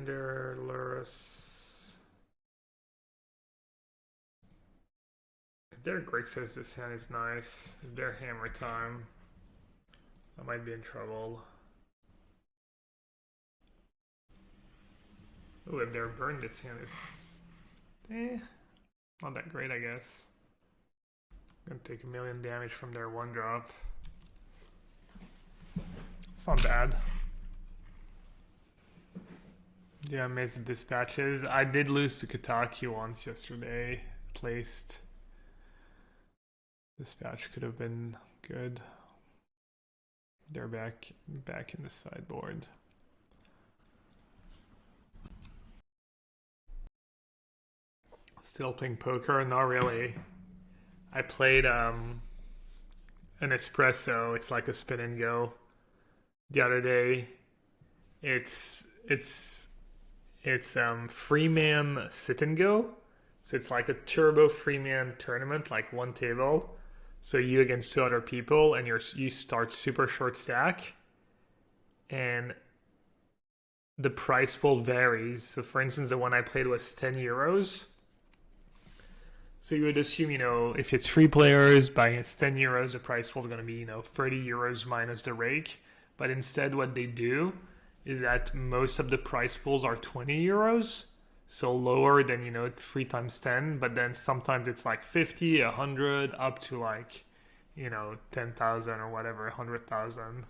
Commander, Lurus. If their Greg says this hand is nice, if they're hammer time, I might be in trouble. Ooh, if they're burned, this hand is not that great, I guess. Gonna take 1,000,000 damage from their 1-drop. It's not bad. Yeah, amazing dispatches. I did lose to Kataki once yesterday. Placed. Dispatch could have been good. They're back in the sideboard. Still playing poker? Not really. I played an espresso. It's like a spin and go. The other day, it's Freeman sit and go. So it's like a turbo Freeman tournament, like one table. So you against 2 other people, and you start super short stack, and the price pool varies. So for instance, the one I played was 10 euros. So you would assume, if it's 3 players, buying it's 10 euros, the price pool is going to be, 30 euros minus the rake. But instead what they do is that most of the price pools are 20 euros. So lower than, 3 times 10. But then sometimes it's like 50, 100, up to like, 10,000 or whatever, 100,000.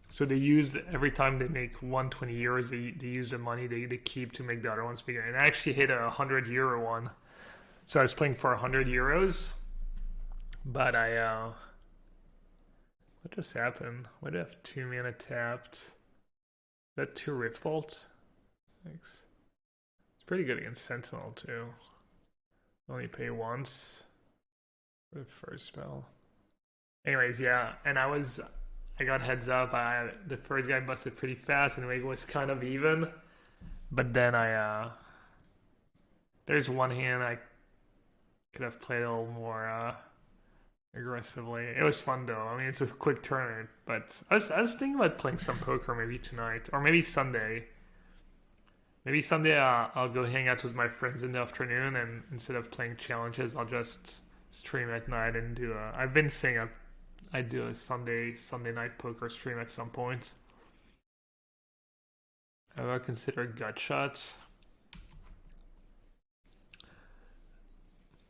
So they use, every time they make 120 euros, they use the money they keep to make the other ones bigger. And I actually hit a 100 euro one. So I was playing for 100 euros, but what just happened? Why do I have 2 mana tapped? Is that 2 Rift Vault? Thanks. It's pretty good against Sentinel too. Only pay once for the first spell. Anyways, yeah, and I got heads up. The first guy busted pretty fast, and it was kind of even. But then there's one hand I could have played a little more aggressively. It was fun though. I mean, it's a quick tournament, but I was thinking about playing some poker maybe tonight or maybe Sunday. Maybe Sunday I'll go hang out with my friends in the afternoon, and instead of playing challenges, I'll just stream at night and do a. I've been saying I do a Sunday night poker stream at some point. I would consider gut shots.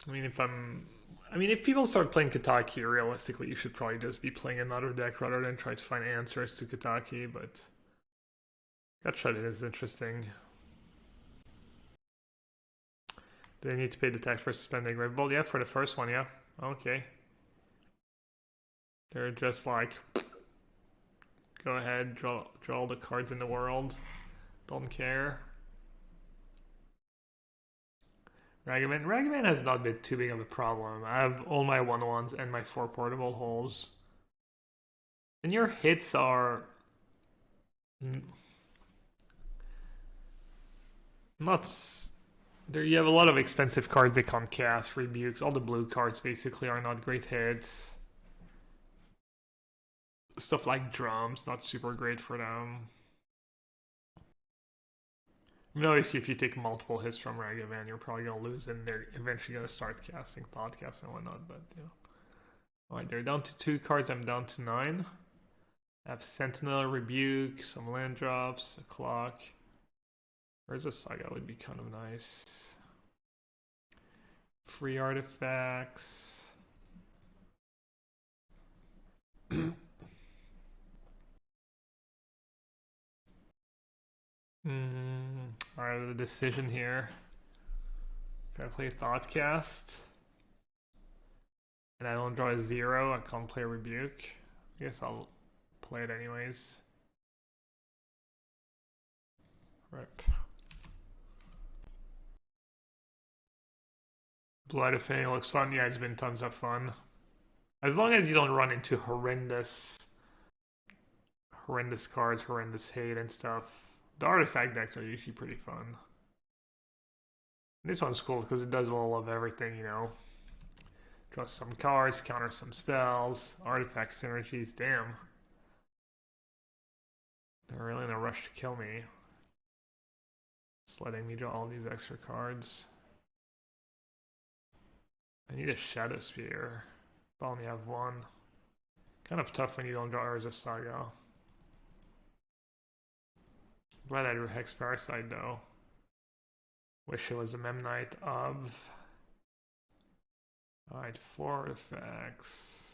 I mean, if people start playing Kataki, realistically, you should probably just be playing another deck rather than try to find answers to Kataki, but Gutshot is interesting. Do they need to pay the tax for suspending Red Bull? Yeah, for the first one, yeah. Okay. They're just like, go ahead, draw all the cards in the world. Don't care. Ragavan has not been too big of a problem. I have all my 1/1s and my 4 portable holes. And your hits are not there. You have a lot of expensive cards they can't cast, rebukes. All the blue cards basically are not great hits. Stuff like drums, not super great for them. Obviously, if you take multiple hits from Ragavan, you're probably going to lose, and they're eventually going to start casting podcasts and whatnot, but Alright, they're down to 2 cards, I'm down to 9. I have Sentinel, Rebuke, some land drops, a clock. Where's a Saga would be kind of nice. Free artifacts. Alright, the decision here. If I play Thoughtcast and I don't draw a 0, I can't play Rebuke. I guess I'll play it anyways. Rip. Blood Affinity looks fun. Yeah, it's been tons of fun. As long as you don't run into horrendous cards, horrendous hate and stuff. The artifact decks are usually pretty fun. This one's cool because it does a little of everything, Draw some cards, counter some spells, artifact synergies, damn. They're really in a rush to kill me. It's letting me draw all these extra cards. I need a Shadow Spear. I only have one. Kind of tough when you don't draw Urza Saga. Glad I drew Hex Parasite though. Wish it was a Memnite of. Alright, 4 effects.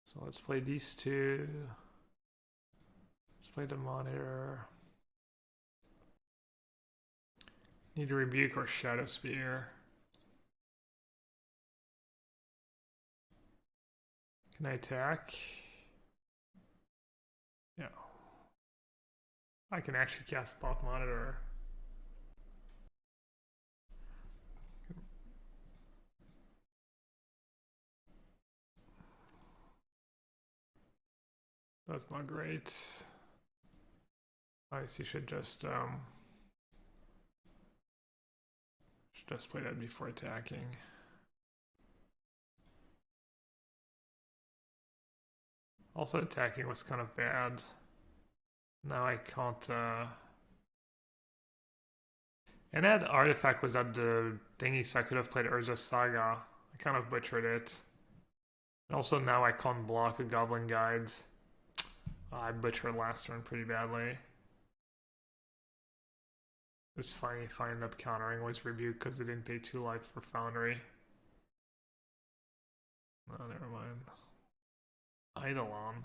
So let's play these two. Let's play the Monitor. Need to Rebuke or Shadow Spear. Can I attack? Yeah. I can actually cast Thought Monitor. That's not great. I guess you should just play that before attacking. Also, attacking was kind of bad. Now I can't. And that artifact was at the thingy, so I could have played Urza Saga. I kind of butchered it. And also now I can't block a Goblin Guide. I butchered last turn pretty badly. It's funny if I end up countering was Rebuke because it didn't pay 2 life for Foundry. Oh, never mind. Eidolon.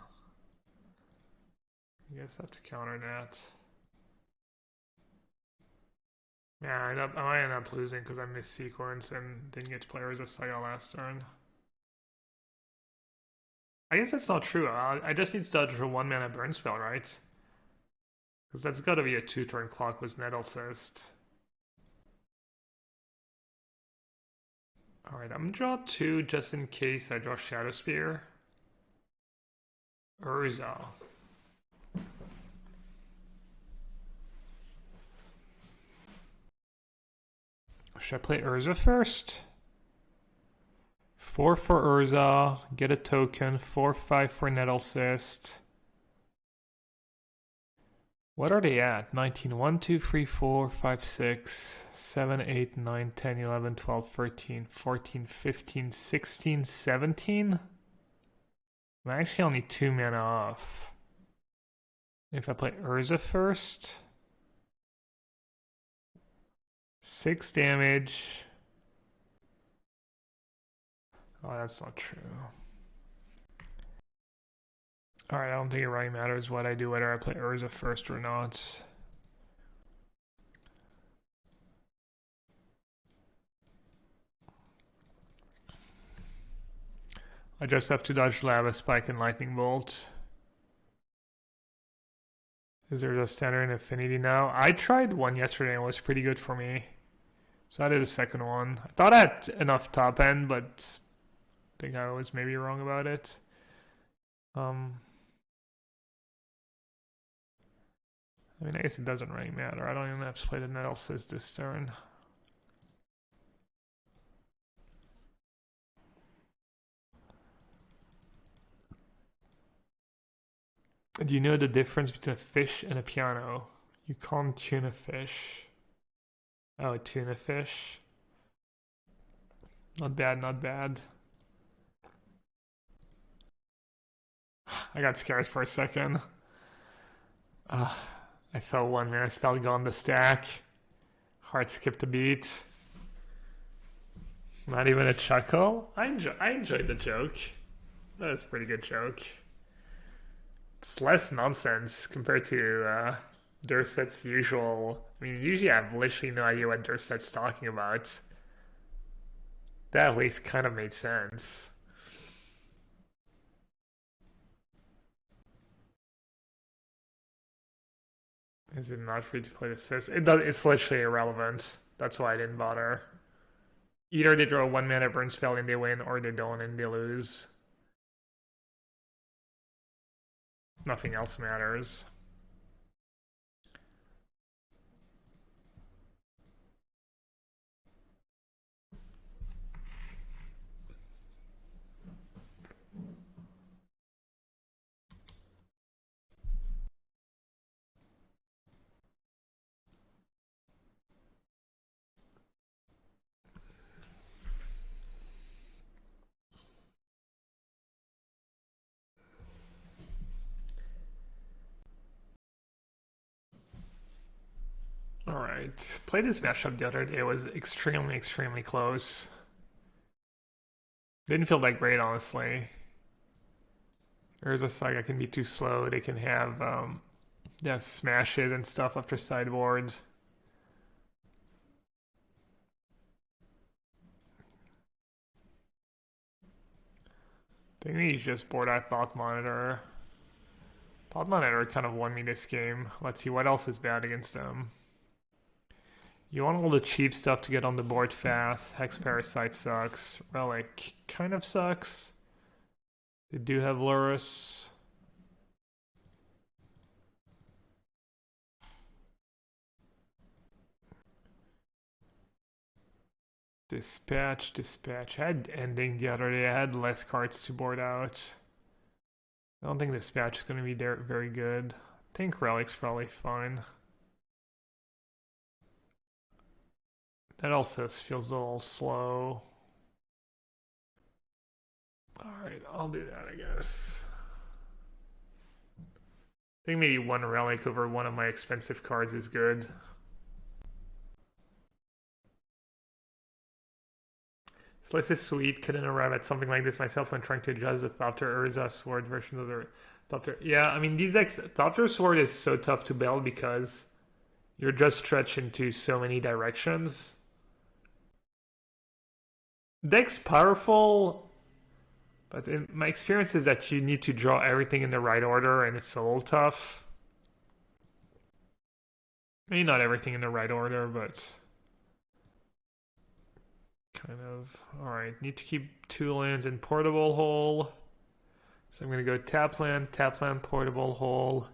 I guess I have to counter that. Yeah, I might end up losing because I missed sequence and didn't get to play Urza Saga last turn. I guess that's not true. I just need to dodge a 1-mana burn spell, right? Because that's got to be a 2-turn clock with Nettle Cyst. Alright, I'm gonna draw 2 just in case I draw Shadow Spear. Urza. Should I play Urza first? 4 for Urza, get a token, 4/5 for Nettle Cyst. What are they at? 19, 1, 2, 3, 4, 5, 6, 7, 8, 9, 10, 11, 12, 13, 14, 15, 16, 17? I'm actually only 2 mana off. If I play Urza first, 6 damage. Oh, that's not true. Alright, I don't think it really matters what I do, whether I play Urza first or not. I just have to dodge Lava Spike and Lightning Bolt. Is there a standard Affinity now? I tried one yesterday and it was pretty good for me. So I did a second one. I thought I had enough top end, but I think I was maybe wrong about it. I mean, I guess it doesn't really matter. I don't even have to play the Nettle Cyst this turn. Do you know the difference between a fish and a piano? You can't tune a fish. Oh, tune a fish. Not bad, not bad. I got scared for a second. I saw 1-mana spell go on the stack. Heart skipped a beat. Not even a chuckle. I enjoyed the joke. That was a pretty good joke. It's less nonsense compared to Durset's usual. I mean, usually I have literally no idea what Durset's talking about. That at least kind of made sense. Is it not free to play the Sis? It's literally irrelevant. That's why I didn't bother. Either they draw a 1-mana burn spell and they win, or they don't and they lose. Nothing else matters. Alright, played this matchup the other day. It was extremely, extremely close. Didn't feel that great, honestly. There's a Saga can be too slow. They can have smashes and stuff after sideboards. I think we just board out Thought Monitor. Thought Monitor kind of won me this game. Let's see what else is bad against them. You want all the cheap stuff to get on the board fast. Hex Parasite sucks. Relic kind of sucks. They do have Lurus. Dispatch. I had Ending the other day. I had less cards to board out. I don't think Dispatch is going to be there very good. I think Relic's probably fine. That also feels a little slow. Alright, I'll do that, I guess. I think maybe one Relic over one of my expensive cards is good. Slice is sweet. Couldn't arrive at something like this myself when trying to adjust the Thopter Urza Sword version of the Thopter. Yeah, I mean, these Thopter Sword is so tough to build because you're just stretched into so many directions. Deck's powerful, but in my experience is that you need to draw everything in the right order, and it's a little tough. Maybe not everything in the right order, but kind of. Alright, need to keep 2 lands in Portable Hole. So I'm going to go tap land, Portable Hole.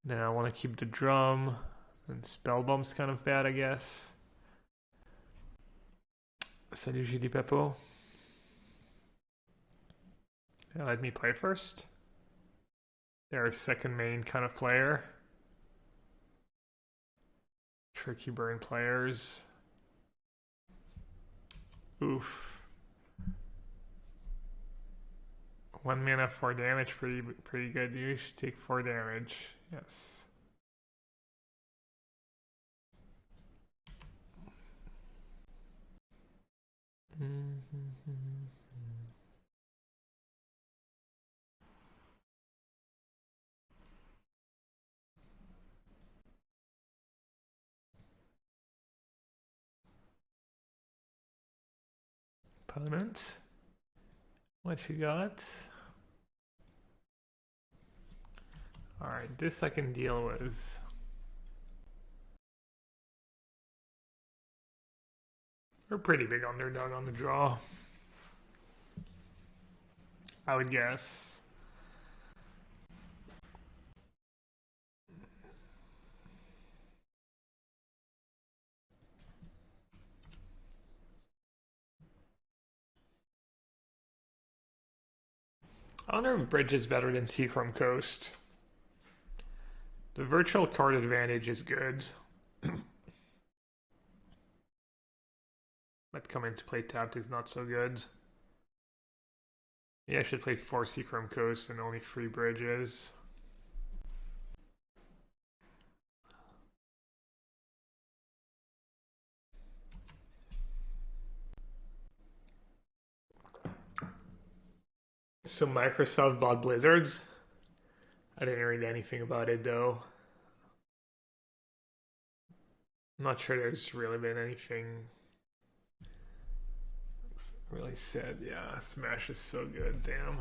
Then I want to keep the Drum. And Spellbomb's kind of bad, I guess. Salut Julie Pepo. Yeah, let me play first. They're a second main kind of player. Tricky burn players. Oof. 1 mana, 4 damage, pretty good. You should take 4 damage. Yes. Opponent, what you got? Alright, this I can deal with. We're pretty big underdog on the draw, I would guess. I wonder if Bridge is better than Seachrome Coast. The virtual card advantage is good. But coming to play tapped is not so good. Yeah, I should play 4 Seachrome Coast and only 3 Bridges. So Microsoft bought Blizzards. I didn't read anything about it though. I'm not sure there's really been anything really said. Yeah, Smash is so good, damn.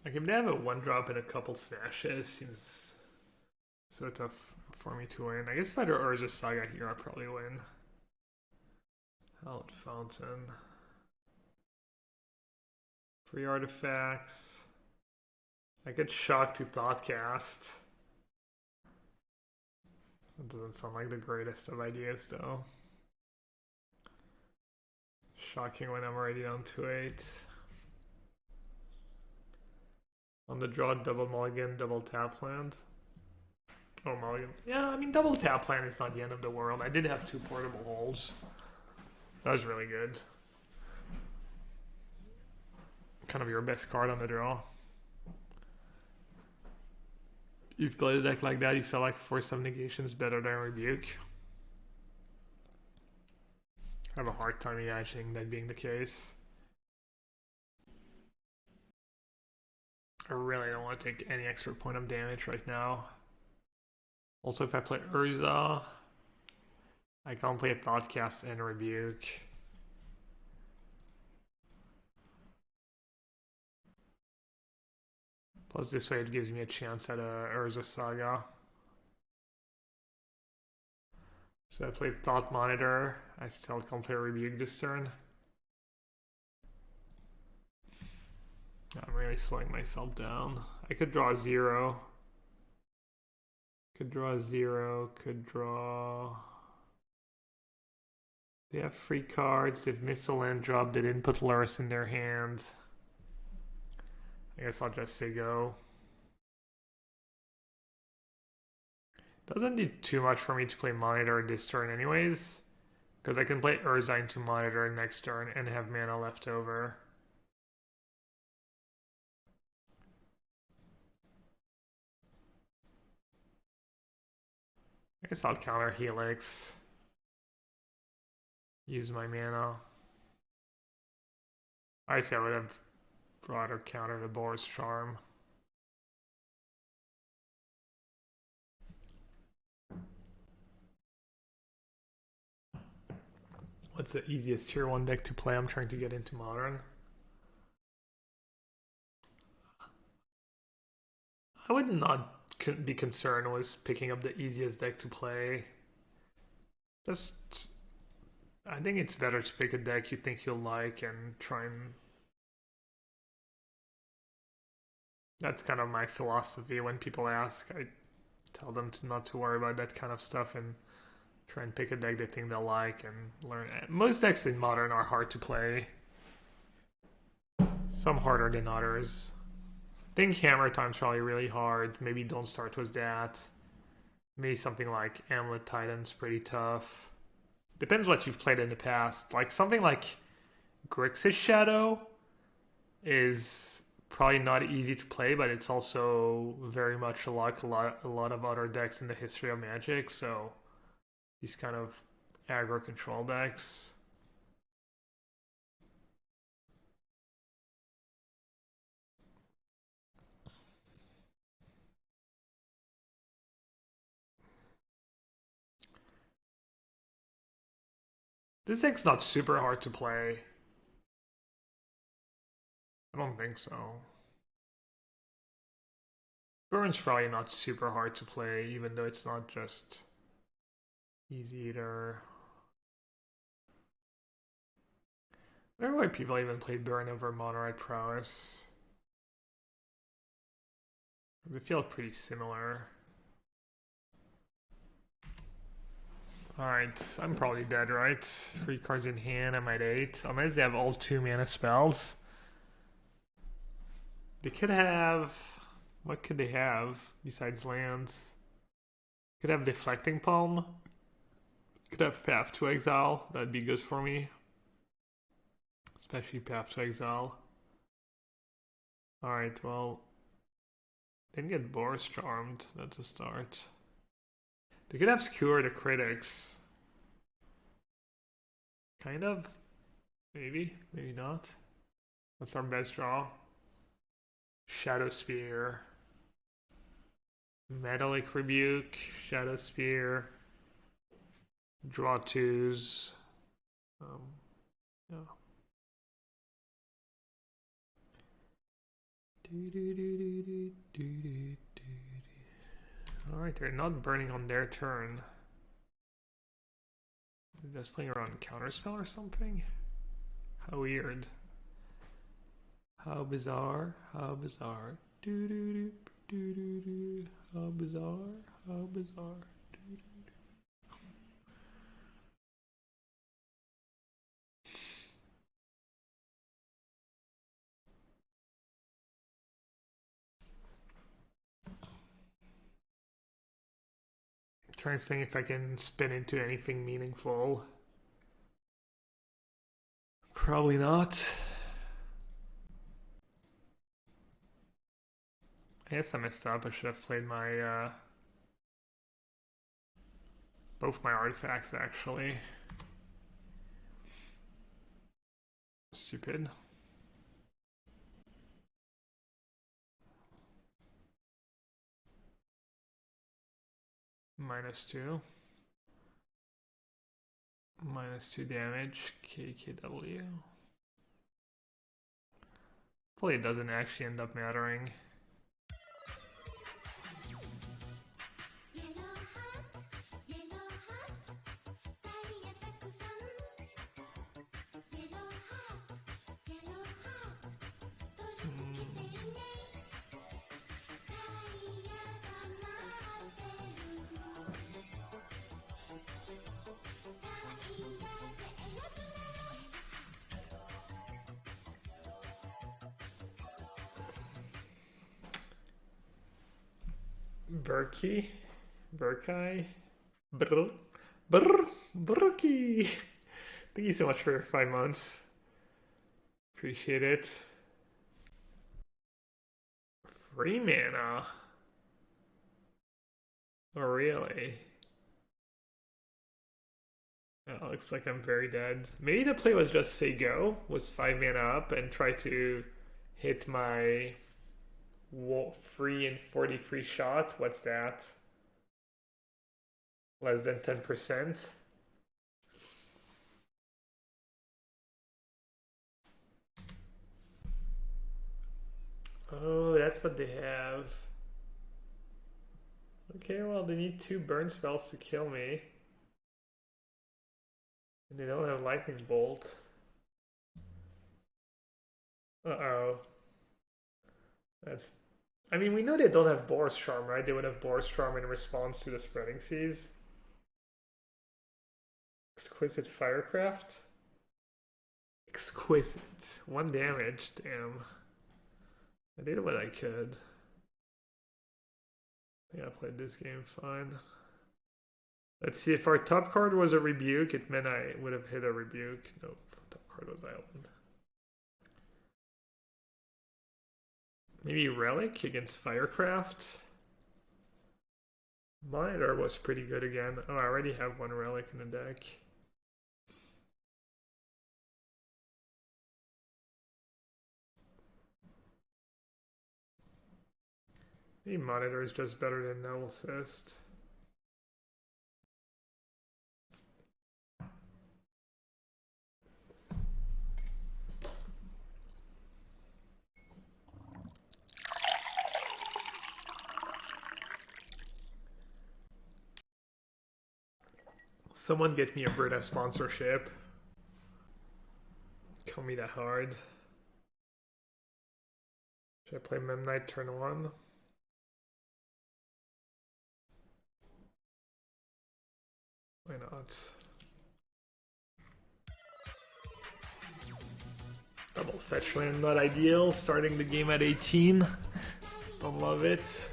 Like if they have a 1-drop and a couple Smashes, seems so tough for me to win. I guess if I had Urza Saga here, I'd probably win. Hallowed Fountain. Free artifacts. I get shocked to Thoughtcast. That doesn't sound like the greatest of ideas though. Shocking when I'm already down to 8. On the draw, double mulligan, double tap land. Oh, mulligan. Yeah, I mean, double tap land is not the end of the world. I did have 2 portable holes. That was really good. Kind of your best card on the draw. You've played a deck like that, you feel like Force of Negation is better than Rebuke. I have a hard time imagining that being the case. I really don't want to take any extra point of damage right now. Also, if I play Urza, I can't play a Thoughtcast and Rebuke. Plus, this way it gives me a chance at a Urza Saga. So I played Thought Monitor. I still can't play Rebuke this turn. I'm really slowing myself down. I could draw 0. Could draw 0. Could draw... They have free cards. They've missed a land drop. They didn't put Lurrus in their hand. I guess I'll just say go. Doesn't do too much for me to play Monitor this turn anyways, because I can play Urza into Monitor next turn and have mana left over. I guess I'll counter Helix. Use my mana. I say I would have rather counter the Boar's Charm. What's the easiest tier 1 deck to play? I'm trying to get into Modern. I would not be concerned with picking up the easiest deck to play. Just, I think it's better to pick a deck you think you'll like and try and... That's kind of my philosophy. When people ask, I tell them not to worry about that kind of stuff and try and pick a deck they think they'll like and learn it. Most decks in Modern are hard to play. Some harder than others. I think Hammer Time's probably really hard. Maybe don't start with that. Maybe something like Amulet Titan's pretty tough. Depends what you've played in the past. Like something like Grixis Shadow is probably not easy to play, but it's also very much like a lot of other decks in the history of Magic. So these kind of aggro control decks. This deck's not super hard to play. I don't think so. Burn's probably not super hard to play, even though it's not just easy either. I wonder why people even play Burn over Mono-Red Prowess. They feel pretty similar. Alright, I'm probably dead, right? 3 cards in hand, I'm at 8. Unless they have all 2 mana spells. They could have... What could they have besides lands? Could have Deflecting Palm. Could have Path to Exile. That'd be good for me. Especially Path to Exile. Alright, well... Didn't get Boris Charmed. That's a start. They could have Skewer the Critics. Kind of. Maybe. Maybe not. That's our best draw. Shadow Spear. Metallic Rebuke. Shadow Spear. Draw 2s. Yeah. Alright, they're not burning on their turn. They're just playing around Counterspell or something? How weird. How bizarre. How bizarre. How bizarre. How bizarre. Trying to think if I can spin into anything meaningful. Probably not. I guess I messed up. I should have played my both my artifacts actually. Stupid. -2. -2 damage. KKW. Hopefully it doesn't actually end up mattering. Berkey, Berkey, Brr, Brr, Berkey. Thank you so much for 5 months. Appreciate it. Free mana. Oh, really? Oh, looks like I'm very dead. Maybe the play was just say go, was 5 mana up, and try to hit my free and 40 free shot. What's that? Less than 10%. Oh, that's what they have. Okay, well, they need 2 burn spells to kill me. And they don't have lightning bolt. Uh-oh. That's... I mean, we know they don't have Boar's Charm, right? They would have Boar's Charm in response to the Spreading Seas. Exquisite Firecraft. Exquisite. 1 damage, damn. I did what I could. I think I played this game fine. Let's see, if our top card was a Rebuke, it meant I would have hit a Rebuke. Nope, top card was Island. Maybe Relic against Firecraft. Monitor was pretty good again. Oh, I already have 1 Relic in the deck. Maybe Monitor is just better than Null Assist. Someone get me a Brita sponsorship. Kill me that hard. Should I play Memnite turn 1? Why not? Double fetch land, not ideal. Starting the game at 18. Don't love it.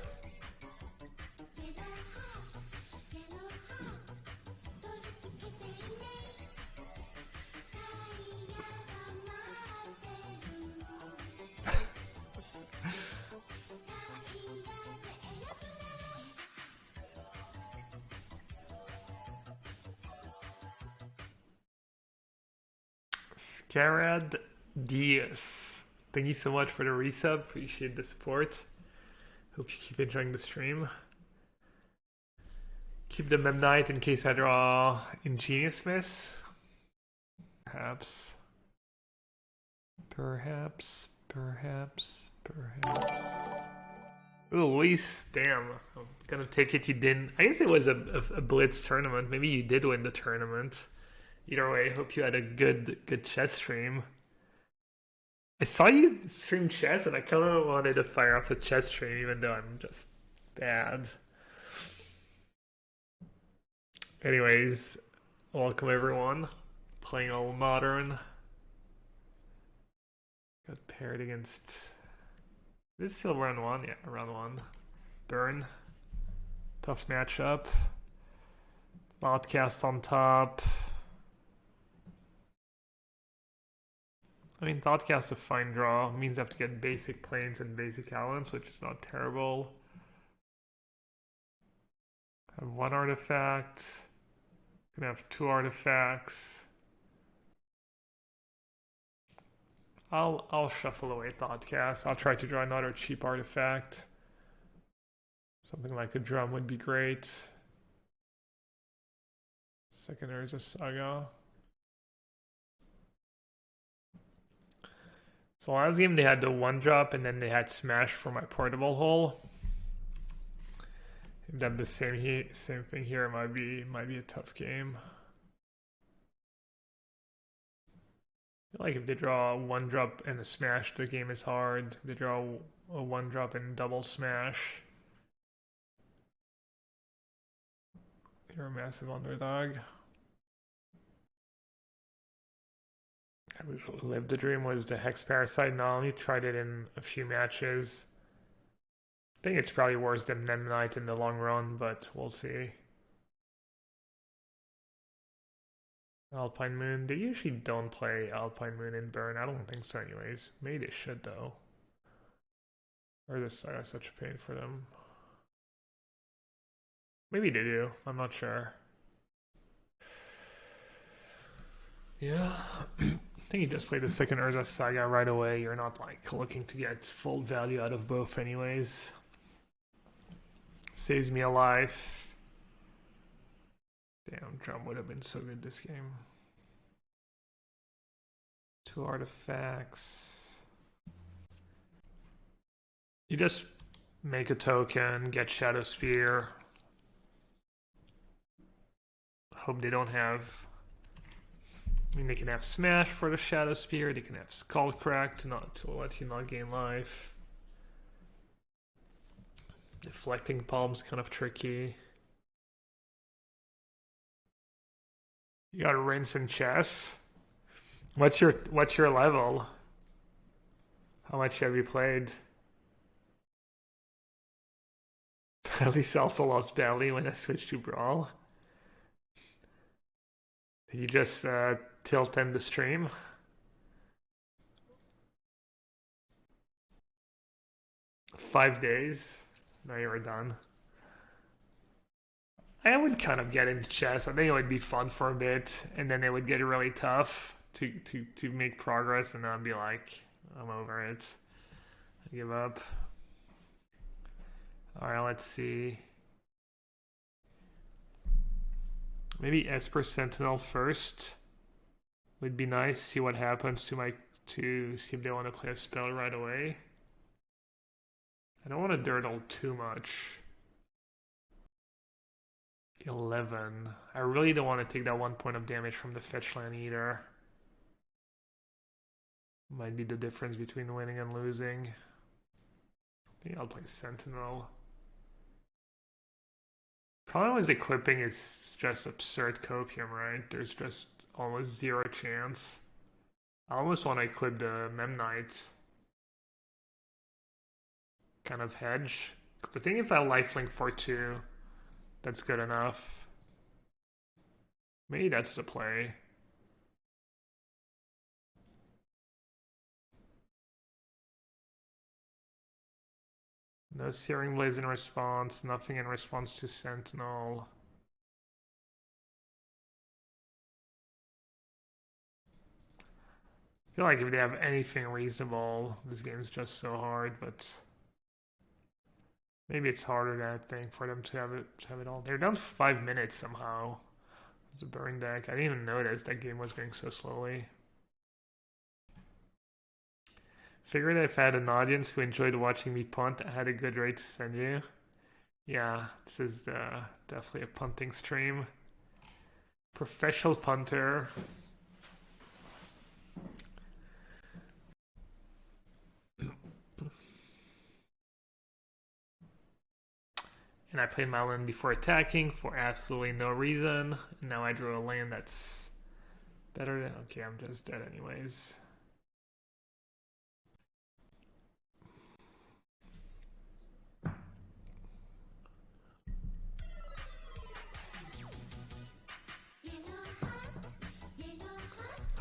Scarad Diaz. Thank you so much for the resub. Appreciate the support. Hope you keep enjoying the stream. Keep the Memnite in case I draw Ingenious Miss. Perhaps. Perhaps. Ooh, Luis, damn. I'm gonna take it you didn't. I guess it was a Blitz tournament. Maybe you did win the tournament. Either way, hope you had a good chess stream. I saw you stream chess and I kind of wanted to fire off a chess stream even though I'm just bad. Anyways, welcome everyone. Playing all modern. Got paired against... This is still round 1? Yeah, round 1. Burn. Tough matchup. Outcast on top. I mean, Thoughtcast a fine draw means I have to get basic planes and basic islands, which is not terrible. I have one artifact. Gonna have two artifacts. I'll shuffle away Thoughtcast. I'll try to draw another cheap artifact. Something like a drum would be great. Second Urza Saga. So last game they had the one drop and then they had Smash for my portable hole. If they have the same thing here, it might be a tough game. I feel like if they draw a one drop and a smash, the game is hard. If they draw a one drop and double smash, you're a massive underdog. I lived the dream was the Hex Parasite. Now I only tried it in a few matches. I think it's probably worse than Memnite in the long run, but we'll see. Alpine Moon. They usually don't play Alpine Moon in Burn. I don't think so anyways. Maybe they should though. Or this side is such a pain for them. Maybe they do. I'm not sure. Yeah. I think you just play the second Urza Saga right away. You're not like looking to get full value out of both anyways. Saves me a life. Damn, drum would have been so good this game. Two artifacts. You just make a token, get Shadow Spear. Hope they don't have... I mean, they can have Smash for the Shadow Spear. They can have Skullcrack to let you not gain life. Deflecting Palm's kind of tricky. You got Rinse and Chess. What's your level? How much have you played? At least also lost badly when I switched to Brawl. Did you just tilt end the stream? Five days. Now you're done. I would kind of get into chess. I think it would be fun for a bit, and then it would get really tough to make progress, and then I'd be like, I'm over it. I give up. Alright, let's see. Maybe Esper Sentinel first would be nice. See what happens to see if they want to play a spell right away. I don't want to dirtle too much. 11. I really don't want to take that 1 point of damage from the fetch land either. Might be the difference between winning and losing. I think I'll play Sentinel. Problem with equipping is just absurd copium, right? There's just almost zero chance. I almost want to equip the Memnite. Kind of hedge. Because I think if I lifelink for 2, that's good enough. Maybe that's the play. No Searing Blaze in response, nothing in response to Sentinel. I feel like if they have anything reasonable, this game's just so hard, but maybe it's harder than I think for them to have it all. They're down 5 minutes somehow. It's a burn deck. I didn't even notice that game was going so slowly. Figured if I had an audience who enjoyed watching me punt, I had a good rate to send you. Yeah, this is definitely a punting stream. Professional punter. And I played my land before attacking for absolutely no reason. And now I drew a land that's better than... Okay, I'm just dead anyways.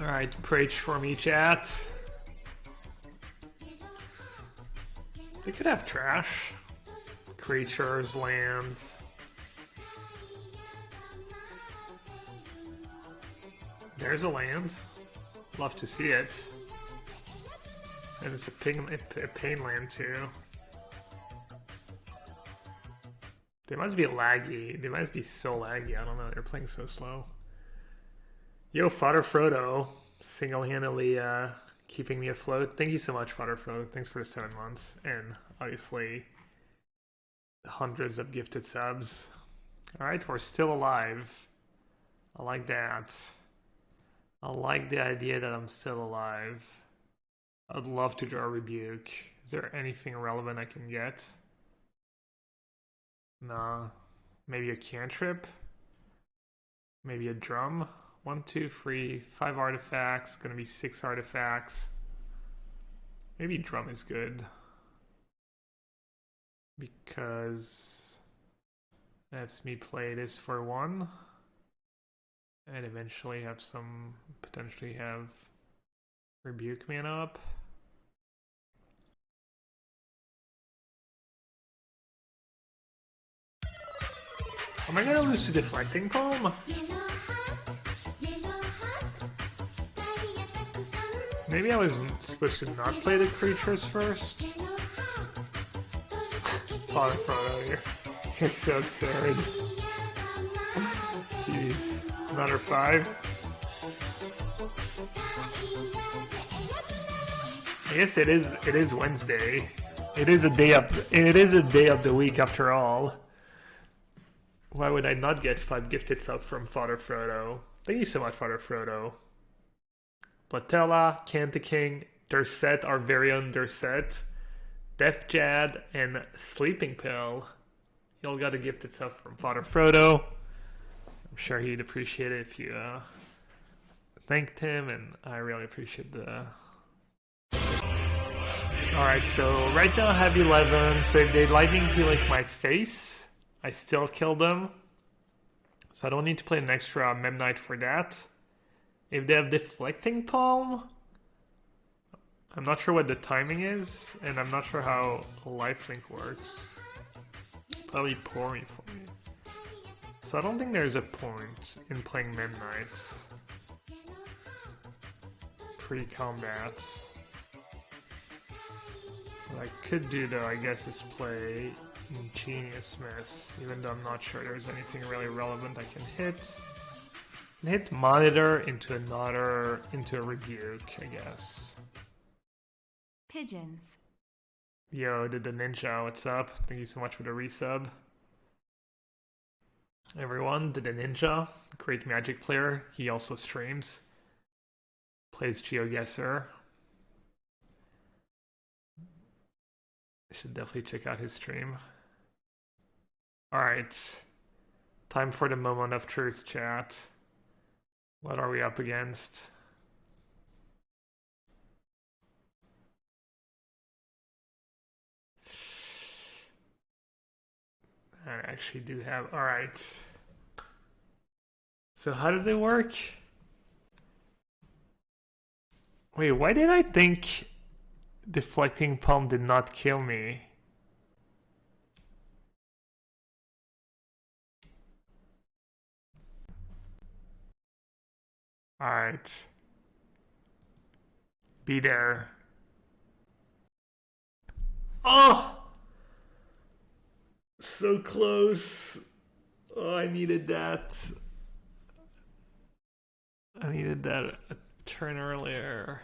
Alright, preach for me, chat. They could have trash. Creatures, lands. There's a land. Love to see it. And it's a pain land too. They must be laggy. They must be so laggy. I don't know. They're playing so slow. Yo, Father Frodo. Single-handedly keeping me afloat. Thank you so much, Father Frodo. Thanks for the 7 months. And obviously, hundreds of gifted subs. Alright, we're still alive. I like that. I like the idea that I'm still alive. I'd love to draw a Rebuke. Is there anything relevant I can get? Nah. Maybe a cantrip? Maybe a drum? 1, 2, 3, 5 artifacts. Gonna be 6 artifacts. Maybe drum is good. Because it lets me play this for 1. And eventually have some, potentially have Rebuke mana up. Am I gonna lose to Deflecting Palm? Maybe I was supposed to not play the creatures first? Father Frodo here. You're so absurd. Jeez. Another 5. I guess it is Wednesday. It is a day of the week after all. Why would I not get 5 gifted subs from Father Frodo? Thank you so much, Father Frodo. Platella, Cantaking, Durset, our very own Durset, Def Jad, and Sleeping Pill. You all got a gifted sub from Father Frodo. I'm sure he'd appreciate it if you thanked him, and I really appreciate the... Alright, so right now I have 11, so if they lightning helix my face, I still kill them. So I don't need to play an extra Memnite for that. If they have Deflecting Palm, I'm not sure what the timing is, and I'm not sure how lifelink works. Probably pour me for me. So I don't think there's a point in playing Memnite pre-combat. What I could do though, I guess, is play Ingenious Miss, even though I'm not sure there's anything really relevant I can hit. Hit Monitor into a Rebuke, I guess. Pigeons. Yo, did the Ninja, what's up? Thank you so much for the resub. Everyone, did the Ninja, great Magic player. He also streams. Plays GeoGuessr. Should definitely check out his stream. Alright. Time for the moment of truth, chat. What are we up against? I actually do have... Alright. So how does it work? Wait, why did I think Deflecting Palm did not kill me? Alright. Be there. Oh! So close. Oh, I needed that. I needed that a turn earlier.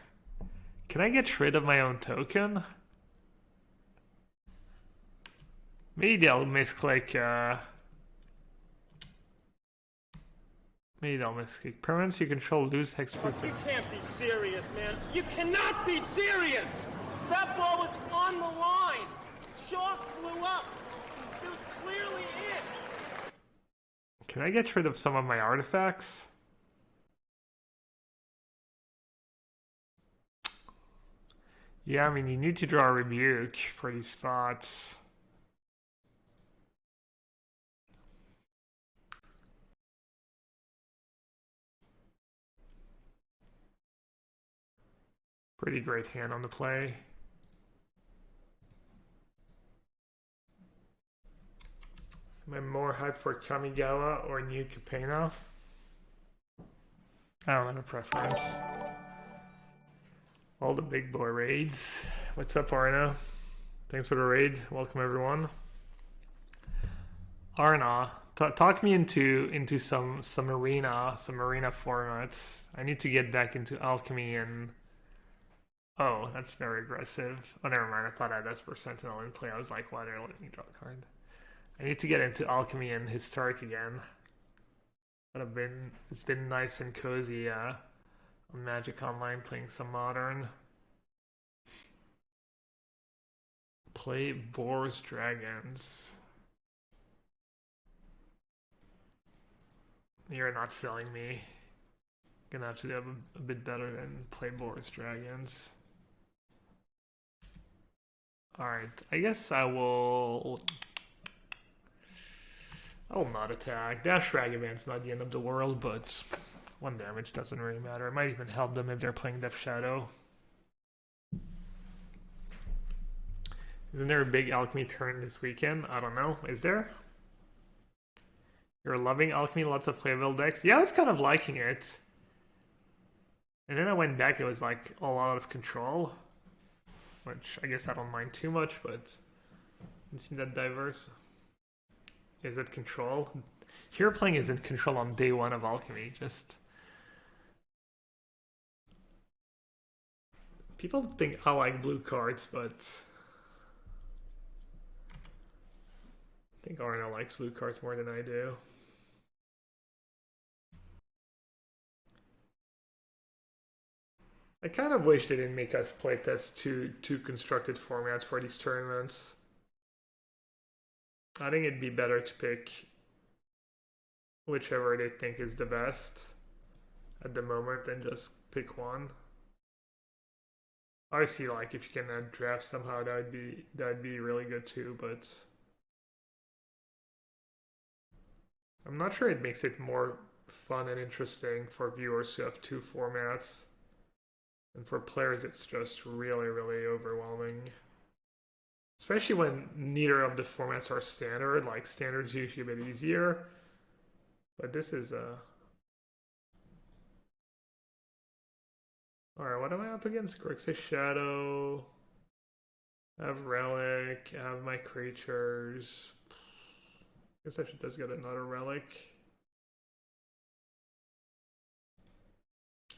Can I get rid of my own token? Maybe I'll misclick, maybe I'll misclick. Permanents you control lose hexproof. You can't be serious, man. You cannot be serious! That ball was on the line! Chalk flew up! It was clearly in! Can I get rid of some of my artifacts? Yeah, I mean, you need to draw a Rebuke for these spots. Pretty great hand on the play. Am I more hyped for Kamigawa or New Capena? I don't have a preference. All the big boy raids. What's up, Arna? Thanks for the raid. Welcome, everyone. Arna, talk me into some arena formats. I need to get back into alchemy and oh, that's very aggressive. Oh, never mind. I thought I had Esper Sentinel in play. I was like, why did I let me draw a card? I need to get into alchemy and historic again. It's been nice and cozy on Magic Online playing some modern. Play Boars Dragons. You're not selling me. Gonna have to do a bit better than play Boars Dragons. Alright, I guess I will not attack. Dash Ragavant's not the end of the world, but 1 damage doesn't really matter. It might even help them if they're playing Death Shadow. Isn't there a big alchemy turn this weekend? I don't know. Is there? You're loving alchemy, lots of playable decks? Yeah, I was kind of liking it. And then I went back, it was like all out of control. Which I guess I don't mind too much, but it doesn't seem that diverse. Is it control? Hero playing isn't control on day 1 of alchemy, just... People think I like blue cards, but... I think Arna likes blue cards more than I do. I kind of wish they didn't make us playtest two constructed formats for these tournaments. I think it'd be better to pick whichever they think is the best at the moment than just pick one. Obviously, like if you can add draft somehow, that'd be really good too. But I'm not sure it makes it more fun and interesting for viewers who have 2 formats. And for players, it's just really, really overwhelming. Especially when neither of the formats are standard. Like, standard's usually a bit easier. But this is Alright, what am I up against? Grixis Shadow. I have Relic. I have my creatures. I guess I should just get another Relic.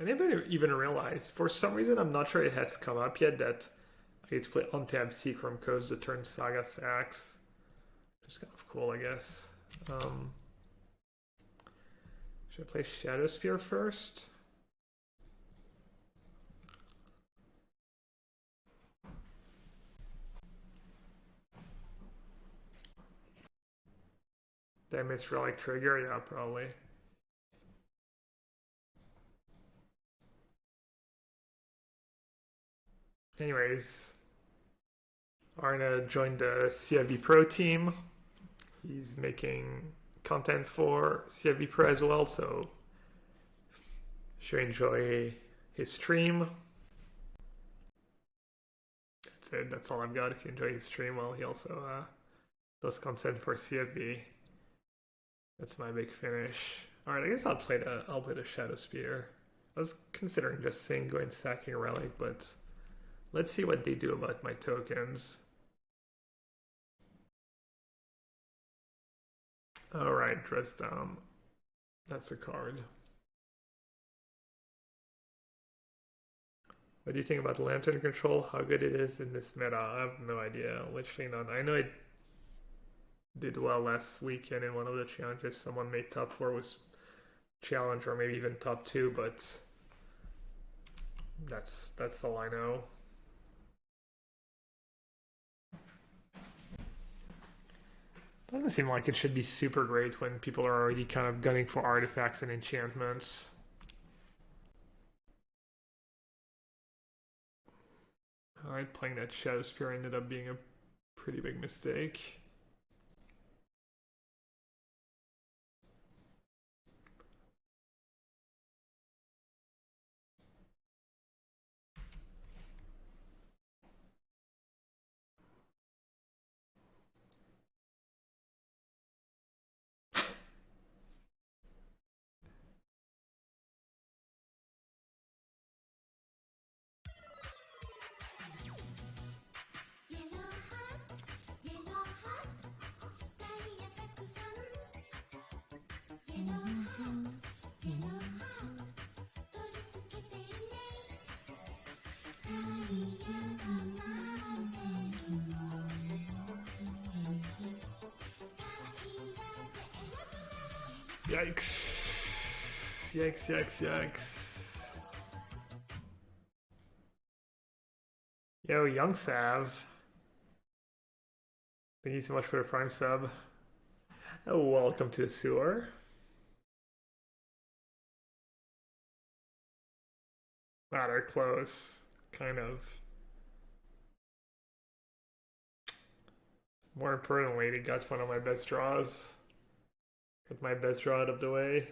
I never even realized, for some reason, I'm not sure it has come up yet, that I get to play untapped Seachrome Codes the turn Saga Sax. Which is kind of cool, I guess. Should I play Shadow Spear first? Did I miss Relic Trigger? Yeah, probably. Anyways, Arna joined the CFB Pro team. He's making content for CFB Pro as well, so should enjoy his stream. That's it. That's all I've got. If you enjoy his stream, well, he also does content for CFB. That's my big finish. All right, I guess I'll play the Shadow Spear. I was considering just saying go and sacking a Relic, but let's see what they do about my tokens. All right, Dress Down. That's a card. What do you think about Lantern Control? How good it is in this meta? I have no idea. Literally none. I know it did well last weekend in one of the challenges. Someone made top 4 with challenge, or maybe even top 2, but that's all I know. Doesn't seem like it should be super great when people are already kind of gunning for artifacts and enchantments. Alright, playing that Shadow Spear ended up being a pretty big mistake. Yikes. Yikes, yikes, yikes. Yo, Young Sav. Thank you so much for the Prime sub. Oh, welcome to the sewer. Ah, they're close. Kind of. More importantly, they got one of my best draws. Got my best draw out of the way.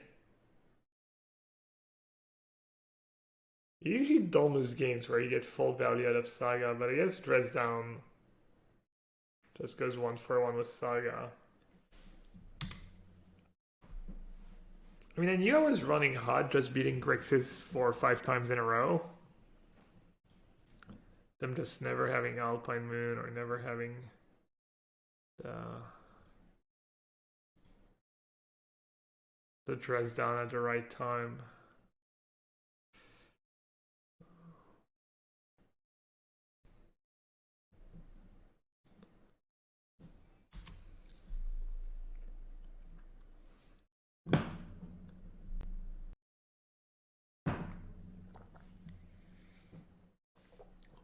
You usually don't lose games where you get full value out of Saga, but I guess Dress Down just goes 1-for-1 with Saga. I mean, I knew I was running hot just beating Grixis 4 or 5 times in a row. Them just never having Alpine Moon or never having the Dress Down at the right time.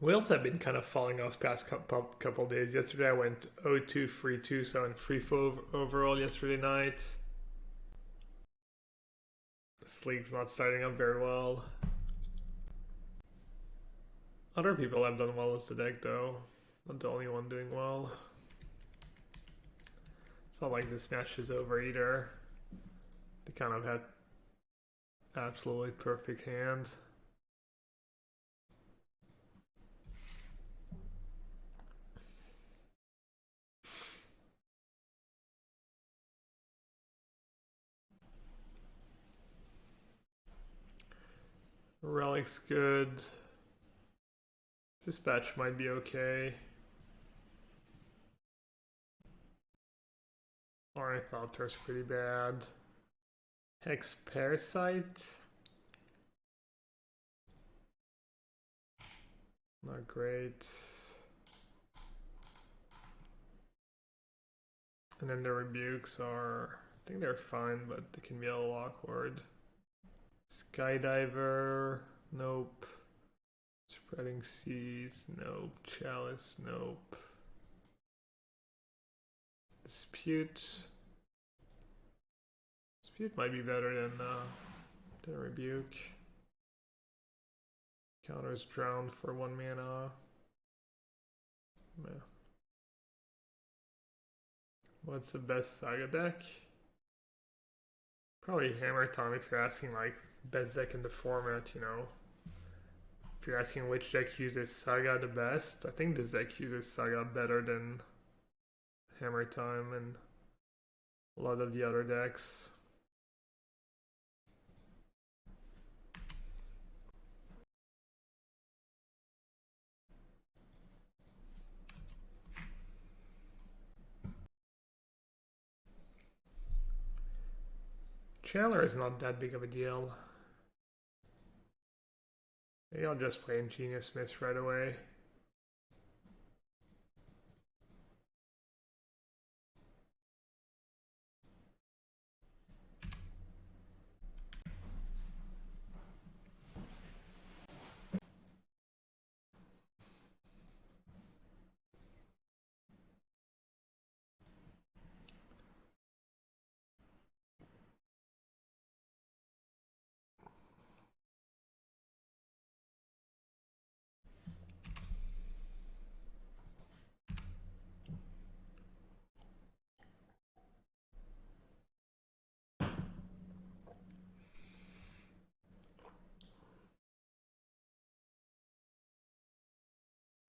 Whales have been kind of falling off past couple days. Yesterday I went 0-2, free 2, so I went free 4 overall yesterday night. This league's not starting up very well. Other people have done well with the deck though. Not the only one doing well. It's not like this match is over either. They kind of had absolutely perfect hand. Relic's good. Dispatch might be okay. Ornithopter's pretty bad. Hex Parasite. Not great. And then the rebukes are, I think they're fine, but they can be a little awkward. Skydiver, nope. Spreading Seas, nope. Chalice, nope. Dispute. Dispute might be better than Rebuke. Counters Drown for 1 mana. Yeah. What's the best Saga deck? Probably Hammer Time if you're asking like best deck in the format, you know. If you're asking which deck uses Saga the best, I think this deck uses Saga better than Hammer Time and a lot of the other decks. Chandler is not that big of a deal. Maybe I'll just play Ingenious Miss right away.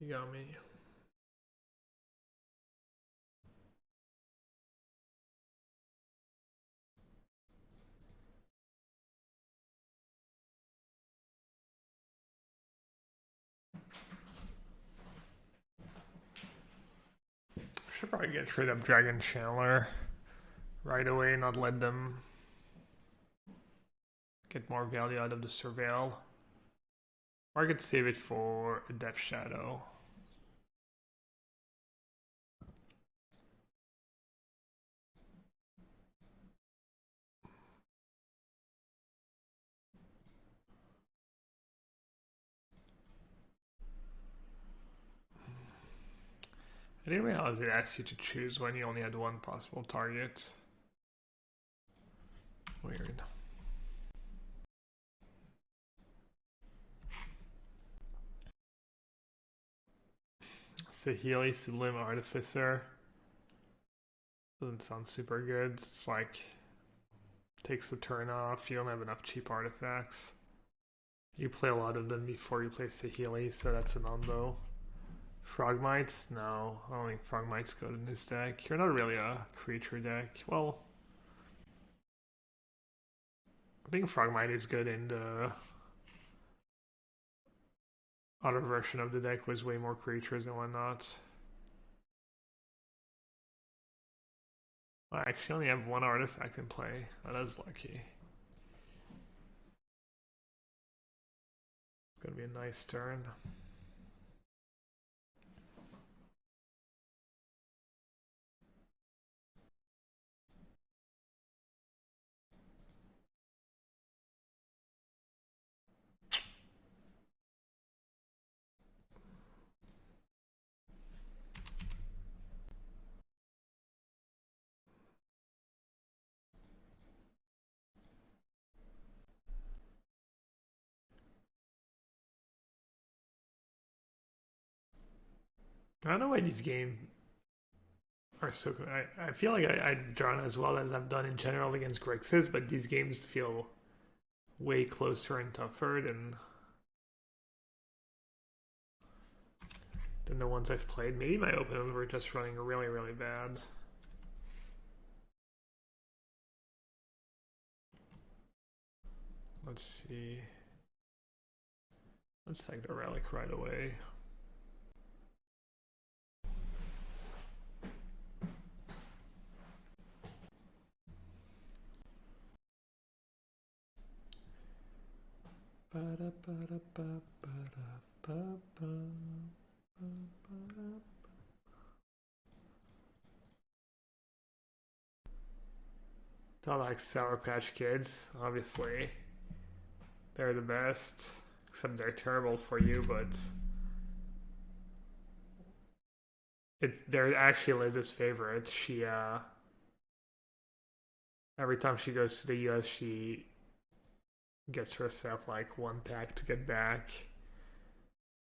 You got me. Should probably get rid of Dragon Chandler right away, not let them get more value out of the Surveil. Or I could save it for a Death Shadow. I didn't realize it asked you to choose when you only had one possible target. Weird. Sahili Sublime Artificer. Doesn't sound super good. It's like takes the turn off. You don't have enough cheap artifacts. You play a lot of them before you play Sahili, so that's a non-bo. Frogmites? No, I don't think Frogmites go in this deck. You're not really a creature deck. Well, I think Frogmite is good in the other version of the deck was way more creatures and whatnot. I actually only have one artifact in play. That is lucky. It's gonna be a nice turn. I don't know why these games are so good. I feel like I've drawn as well as I've done in general against Grixis, but these games feel way closer and tougher than the ones I've played. Maybe my openers were just running really, really bad. Let's see. Let's take the relic right away. I like Sour Patch Kids, obviously. They're the best, except they're terrible for you, but they're actually Liz's favorite. She every time she goes to the US, she gets herself like one pack to get back.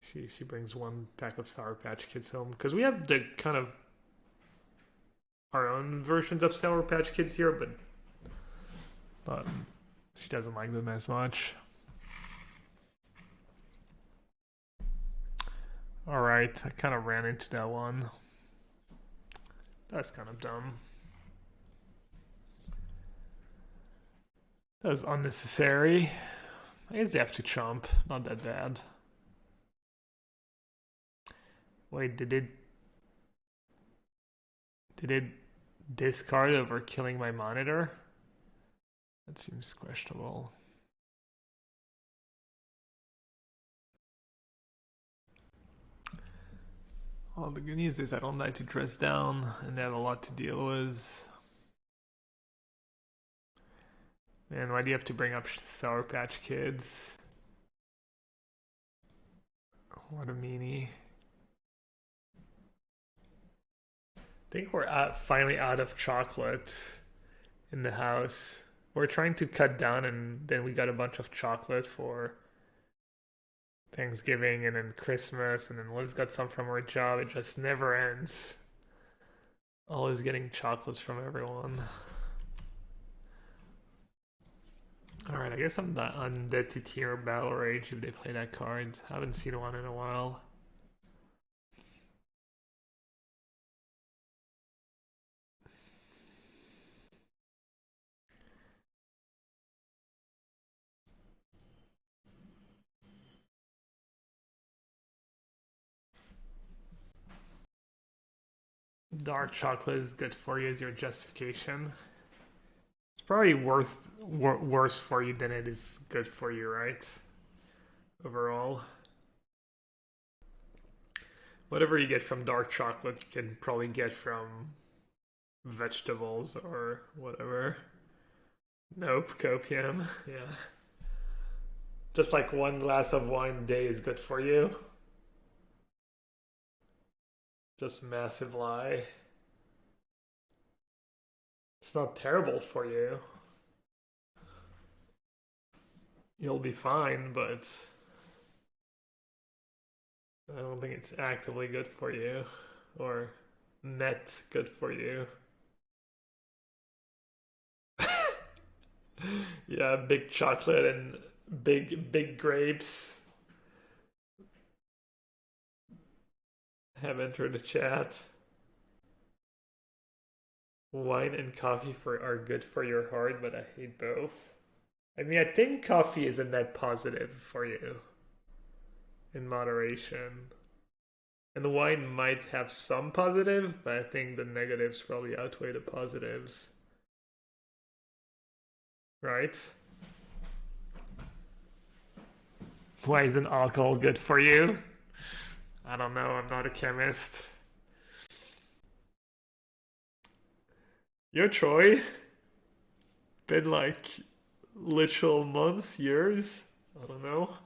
She brings one pack of Sour Patch Kids home because we have the kind of our own versions of Sour Patch Kids here, but she doesn't like them as much. Alright, I kind of ran into that one. That's kind of dumb. That was unnecessary. I guess they have to chomp. Not that bad. Wait, did it discard over killing my monitor? That seems questionable. Well, the good news is I don't like to dress down and they have a lot to deal with. Man, why do you have to bring up Sour Patch Kids? What a meanie. I think we're finally out of chocolate in the house. We're trying to cut down and then we got a bunch of chocolate for Thanksgiving and then Christmas and then Liz got some from her job. It just never ends. Always getting chocolates from everyone. Alright, I guess I'm not undead to tier Battle Rage if they play that card. I haven't seen one in a while. Dark chocolate is good for you as your justification. It's probably worse for you than it is good for you, right? Overall. Whatever you get from dark chocolate, you can probably get from vegetables or whatever. Nope, copium. Yeah. Just like one glass of wine a day is good for you. Just massive lie. It's not terrible for you. You'll be fine, but I don't think it's actively good for you or net good for you. Yeah, big chocolate and big grapes have entered the chat. Wine and coffee are good for your heart, but I hate both. I mean, I think coffee is a net positive for you in moderation. And the wine might have some positive, but I think the negatives probably outweigh the positives. Right? Why isn't alcohol good for you? I don't know, I'm not a chemist. Yo, Troy. Been like literal months, years? I don't know.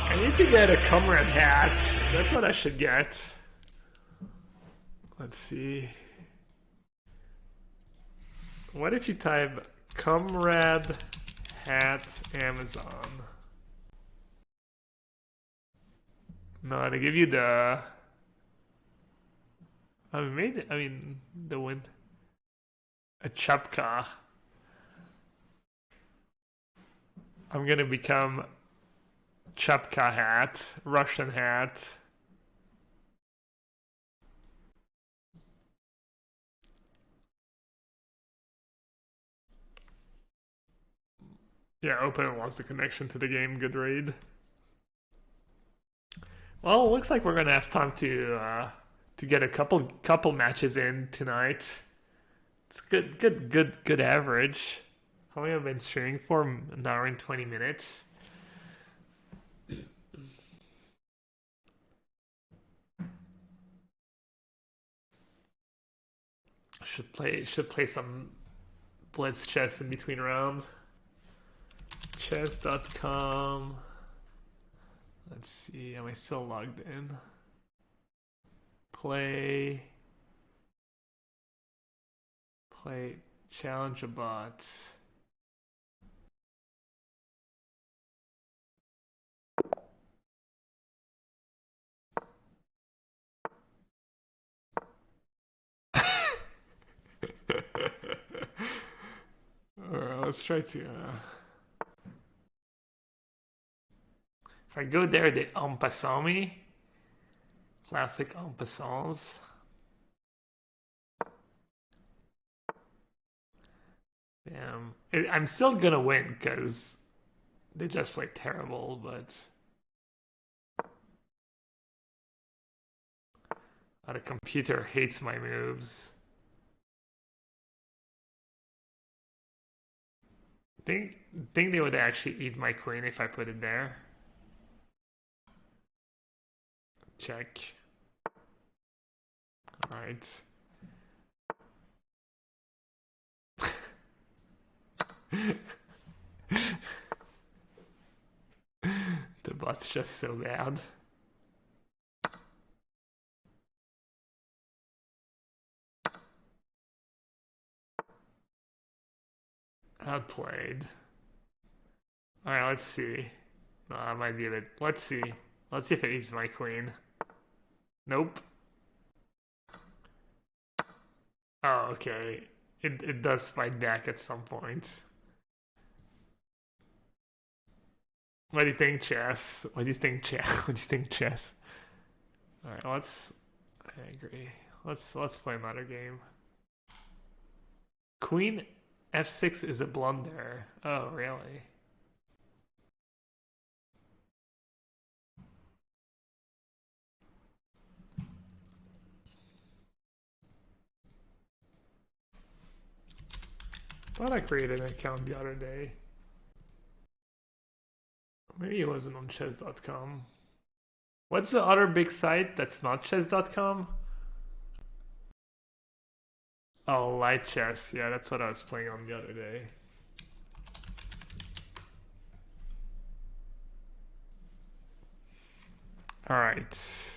I need to get a comrade hat. That's what I should get. Let's see. What if you type comrade hat Amazon? No, they give you the. I mean, the win. A chapka. I'm gonna become chapka hat, Russian hat. Yeah, open lost the connection to the game. Good raid. Well, it looks like we're gonna have time to get a couple matches in tonight. It's good average. How long have I been streaming for? An hour and 20 minutes. Should play some Blitz chess in between rounds. Chess.com. Let's see, am I still logged in? Play challenge a bot. Alright, let's try to if I go there, the en passant me. Classic en passants. Damn. I'm still gonna win because they just play terrible, but the computer hates my moves. Think they would actually eat my queen if I put it there. Check. All right. The bot's just so bad. Outplayed. Alright, let's see. No, that might be a bit. Let's see. Let's see if it eats my queen. Nope. Oh, okay. It does fight back at some point. What do you think, chess? What do you think, chess? What do you think, chess? Alright, I agree. Let's play another game. Queen f6 is a blunder. Oh, really? Thought I created an account the other day. Maybe it wasn't on chess.com. What's the other big site that's not chess.com? Oh, Light Chess. Yeah, that's what I was playing on the other day. All right.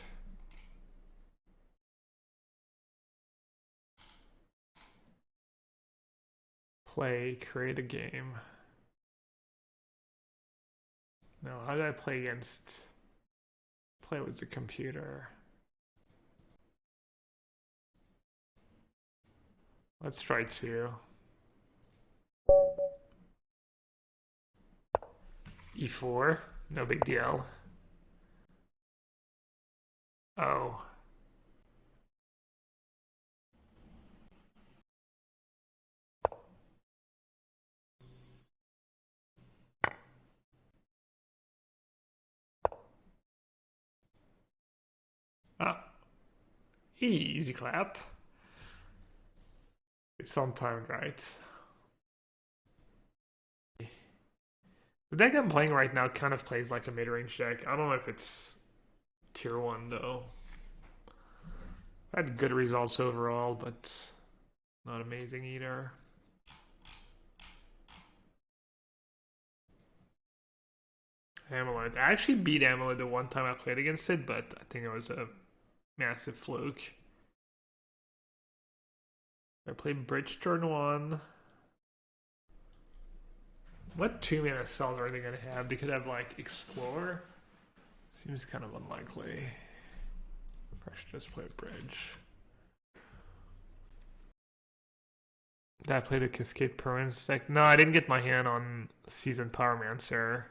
Play, create a game. No, how do I play against? Play with the computer. Let's try 2. E4, no big deal. Oh. Ah, easy clap. It's on time, right? The deck I'm playing right now kind of plays like a mid-range deck. I don't know if it's tier 1 though. I had good results overall, but not amazing either. Amulet. I actually beat Amulet the one time I played against it, but I think it was a massive fluke. I played Bridge turn 1. What 2-mana spells are they going to have? They could have like Explore. Seems kind of unlikely. I should just play Bridge. Did I play the Cascade Permanence deck? No, I didn't get my hand on Seasoned Pyromancer.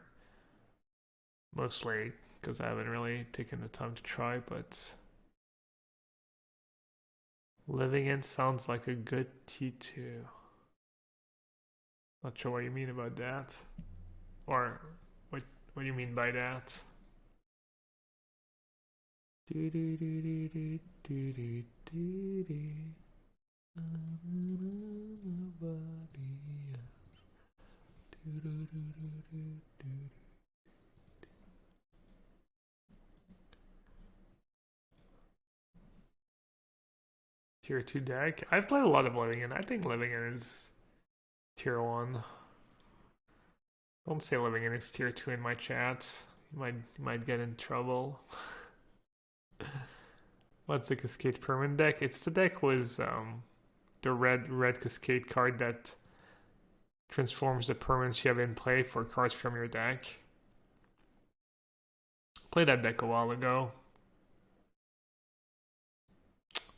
Mostly because I haven't really taken the time to try, but Living In sounds like a good T2. Not sure what you mean about that. Or what do you mean by that? Tier 2 deck. I've played a lot of Living In. I think Living In is tier 1. Don't say Living In is tier 2 in my chat. You might get in trouble. What's the Cascade Permanent deck? It's the deck with the red Cascade card that transforms the permanents you have in play for cards from your deck. Played that deck a while ago.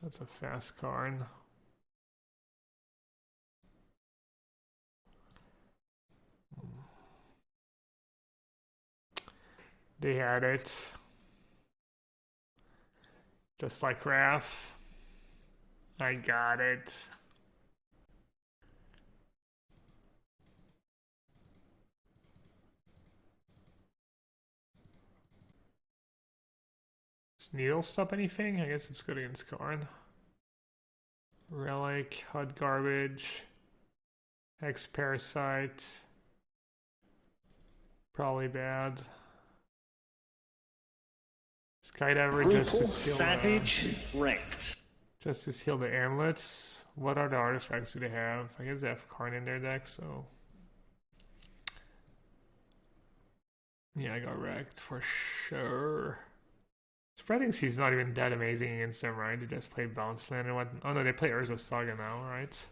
That's a fast card. They had it. Just like Raph. I got it. Does Needle stop anything? I guess it's good against Karn. Relic, Hot Garbage, Hex Parasite. Probably bad. Skydiver just to steal Savage wrecked. Just to steal the amulets. What other artifacts do they have? I guess they have Karn in their deck, so yeah, I got wrecked for sure. Spreading Sea's not even that amazing against them, right? They just play Bounce Land and what? Oh no, they play Urza Saga now, right?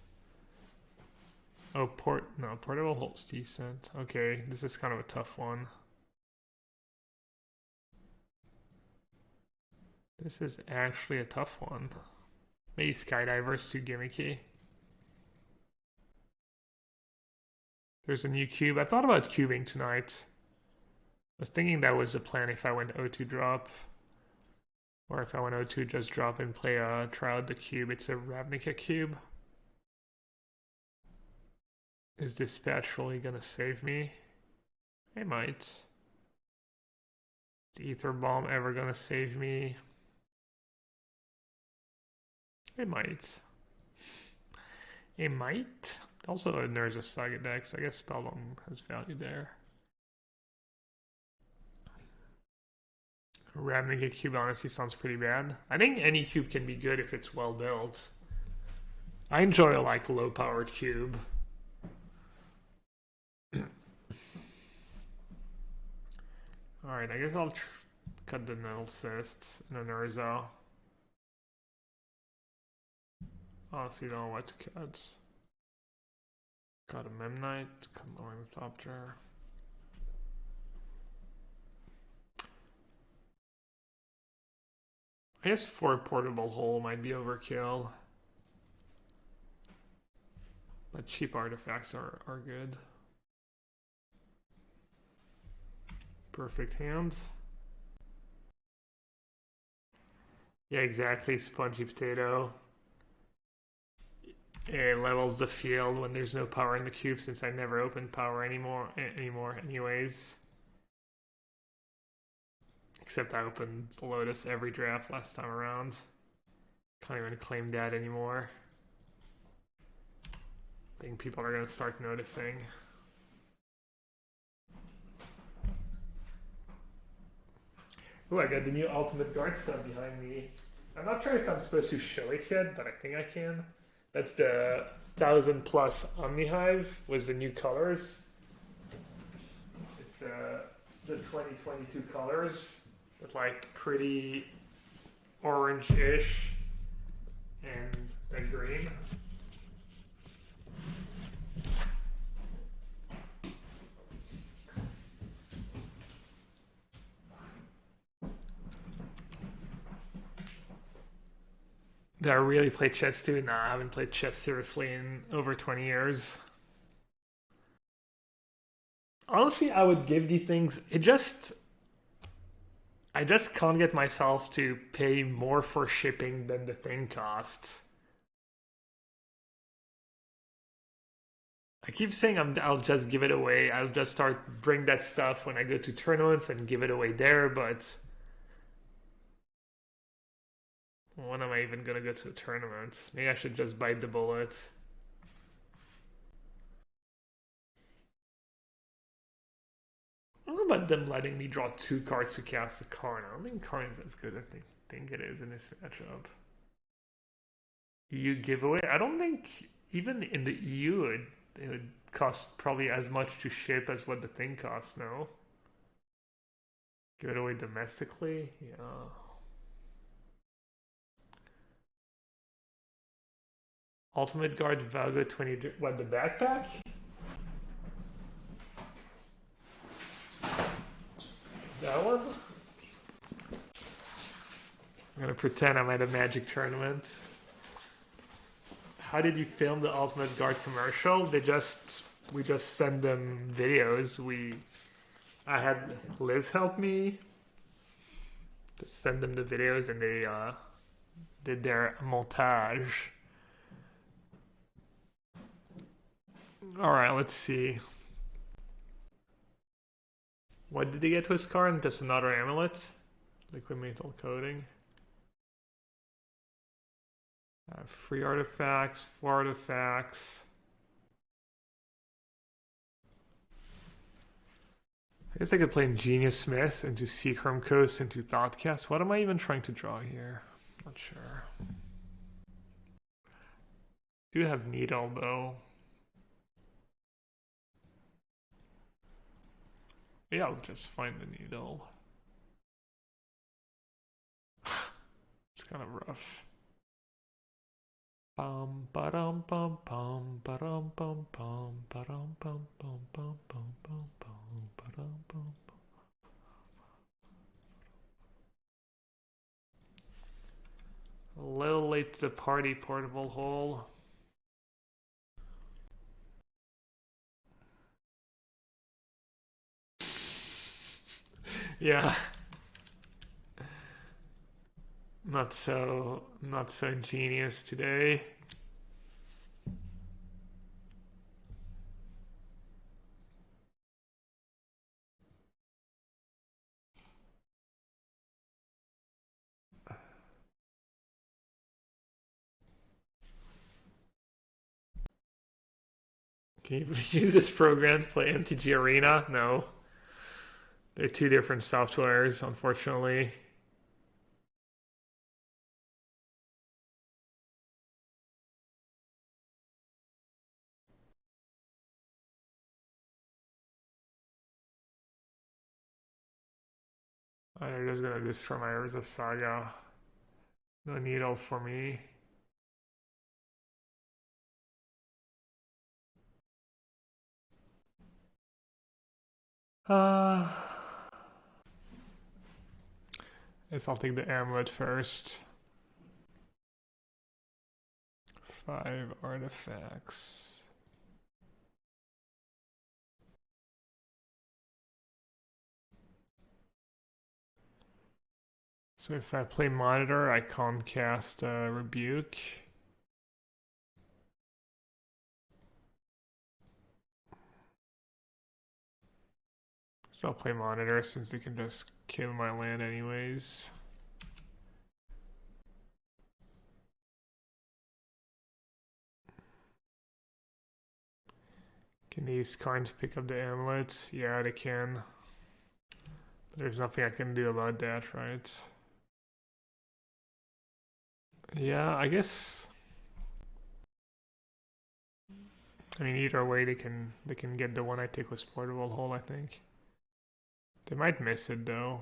Oh, Portable Holt's decent. Okay, this is kind of a tough one. This is actually a tough one. Maybe Skydiver's too gimmicky. There's a new cube. I thought about cubing tonight. I was thinking that was the plan if I went O2 drop. Or if I went O2 just drop and play try out the cube. It's a Ravnica cube. Is Dispatch really gonna save me? It might. Is Ether Bomb ever gonna save me? It might. It might. Also, there's a Saga deck, so I guess Spellbomb has value there. Ravnica cube honestly sounds pretty bad. I think any cube can be good if it's well built. I enjoy a like low powered cube. Alright, I guess I'll Cut the null cysts and an Urza. Honestly, don't know what to cut. Got a Memnite, cut an Ornithopter. I guess 4 portable hole might be overkill. But cheap artifacts are good. Perfect hand. Yeah, exactly. Spongy potato. It levels the field when there's no power in the cube, since I never open power anymore anyways. Except I opened Lotus every draft last time around. Can't even claim that anymore. I think people are going to start noticing. Ooh, I got the new Ultimate Guard stuff behind me. I'm not sure if I'm supposed to show it yet, but I think I can. That's the 1000 plus Omnihive with the new colors. It's the 2022 colors with like pretty orange-ish and a green. Did I really play chess too? Nah, I haven't played chess seriously in over 20 years. Honestly, I would give these things. I just can't get myself to pay more for shipping than the thing costs. I keep saying I'll just give it away. I'll just bring that stuff when I go to tournaments and give it away there, but when am I even gonna go to a tournament? Maybe I should just bite the bullet. I don't know about them letting me draw 2 cards to cast a card. I don't think Karn's as good as I think it is in this matchup. EU giveaway? I don't think even in the EU it would cost probably as much to ship as what the thing costs now. Give it away domestically? Yeah. Ultimate Guard Valgo 20. What, the backpack? That one? I'm gonna pretend I'm at a Magic tournament. How did you film the Ultimate Guard commercial? We just send them videos. I had Liz help me to send them the videos, and they did their montage. All right, let's see. What did he get to his card? Just another amulet? Liquid metal coating. 3 artifacts, 4 artifacts. I guess I could play Ingenious Smith into Seachrome Coast into Thoughtcast. What am I even trying to draw here? Not sure. Do have Needle though. Yeah, I'll just find the Needle. It's kind of rough. Bum ba-dum bum bum ba-dum bum bum ba-dum bum bum bum bum bum bum ba-dum bum. A little late to the party, portable hole. Yeah. Not so ingenious today. Can you use this program to play MTG Arena? No. They're 2 different softwares, unfortunately. I'm just gonna destroy my Urza Saga. No needle for me. Uh, guess I'll take the amulet first. 5 artifacts. So if I play monitor, I can't cast rebuke. So I'll play monitor since they can just kill my land anyways. Can they use coin to pick up the amulet? Yeah, they can. But there's nothing I can do about that, right? Yeah, I guess. I mean, either way, they can get the one I take with portable hole. I think they might miss it though.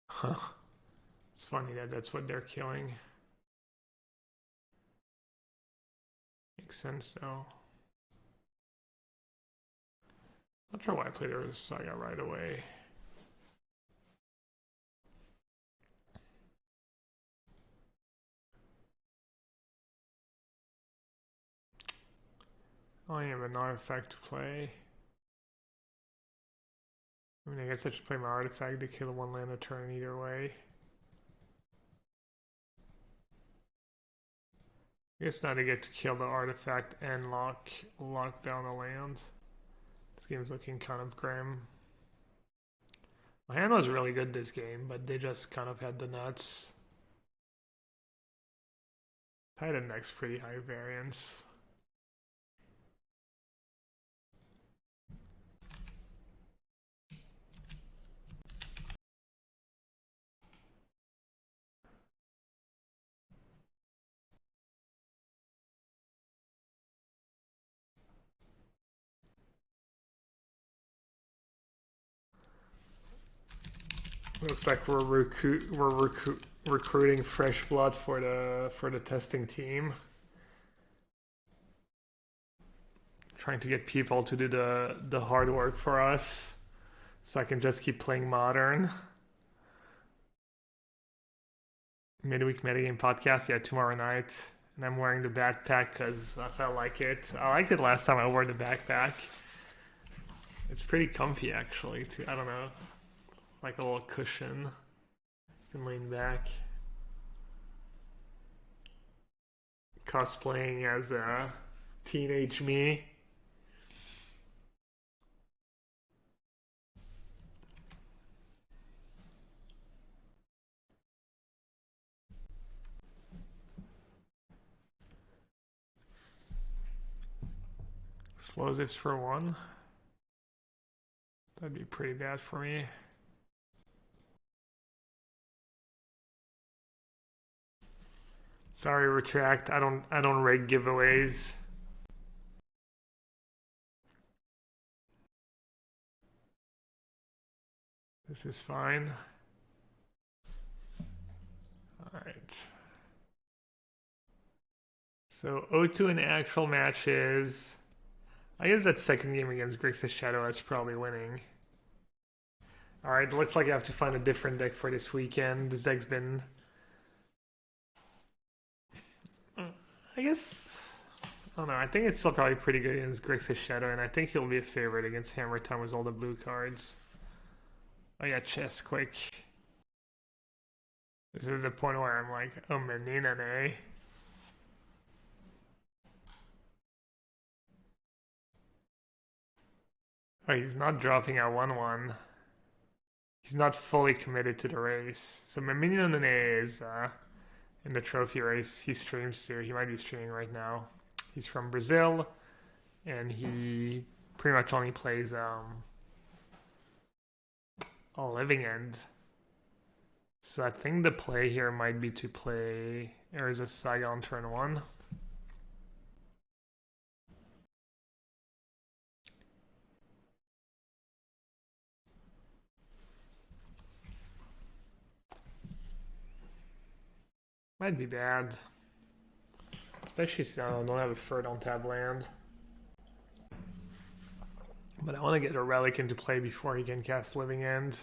Huh. It's funny that that's what they're killing. Makes sense though. Not sure why I played Urza Saga right away. I have an artifact to play. I mean, I guess I should play my artifact to kill one land a turn either way. I guess now they get to kill the artifact and lock down the land. This game's looking kind of grim. My hand was really good this game, but they just kind of had the nuts. Titan next pretty high variance. Looks like we're recruiting fresh blood for the testing team. Trying to get people to do the hard work for us, so I can just keep playing modern. Midweek metagame podcast, yeah, tomorrow night. And I'm wearing the backpack because I felt like it. I liked it last time I wore the backpack. It's pretty comfy actually too. I don't know, like a little cushion. You can lean back. Cosplaying as a teenage me. Explosives for 1. That'd be pretty bad for me. Sorry, retract. I don't rig giveaways. This is fine. Alright. So 0-2 in actual matches. I guess that second game against Grixis Shadow is probably winning. Alright, looks like I have to find a different deck for this weekend. This deck's been... I guess... I don't know, I think it's still probably pretty good against Grixis Shadow, and I think he'll be a favorite against Hammer Time with all the blue cards. Oh yeah, chess, quick. This is the point where I'm like, oh, menina, eh? Oh, he's not dropping at 1-1. He's not fully committed to the race. So Menina is in the trophy race. He streams too. He might be streaming right now. He's from Brazil, and he pretty much only plays a living end. So I think the play here might be to play Urza Saga on turn 1. Might be bad. Especially since I don't have a third on tab land. But I want to get a relic into play before he can cast Living End.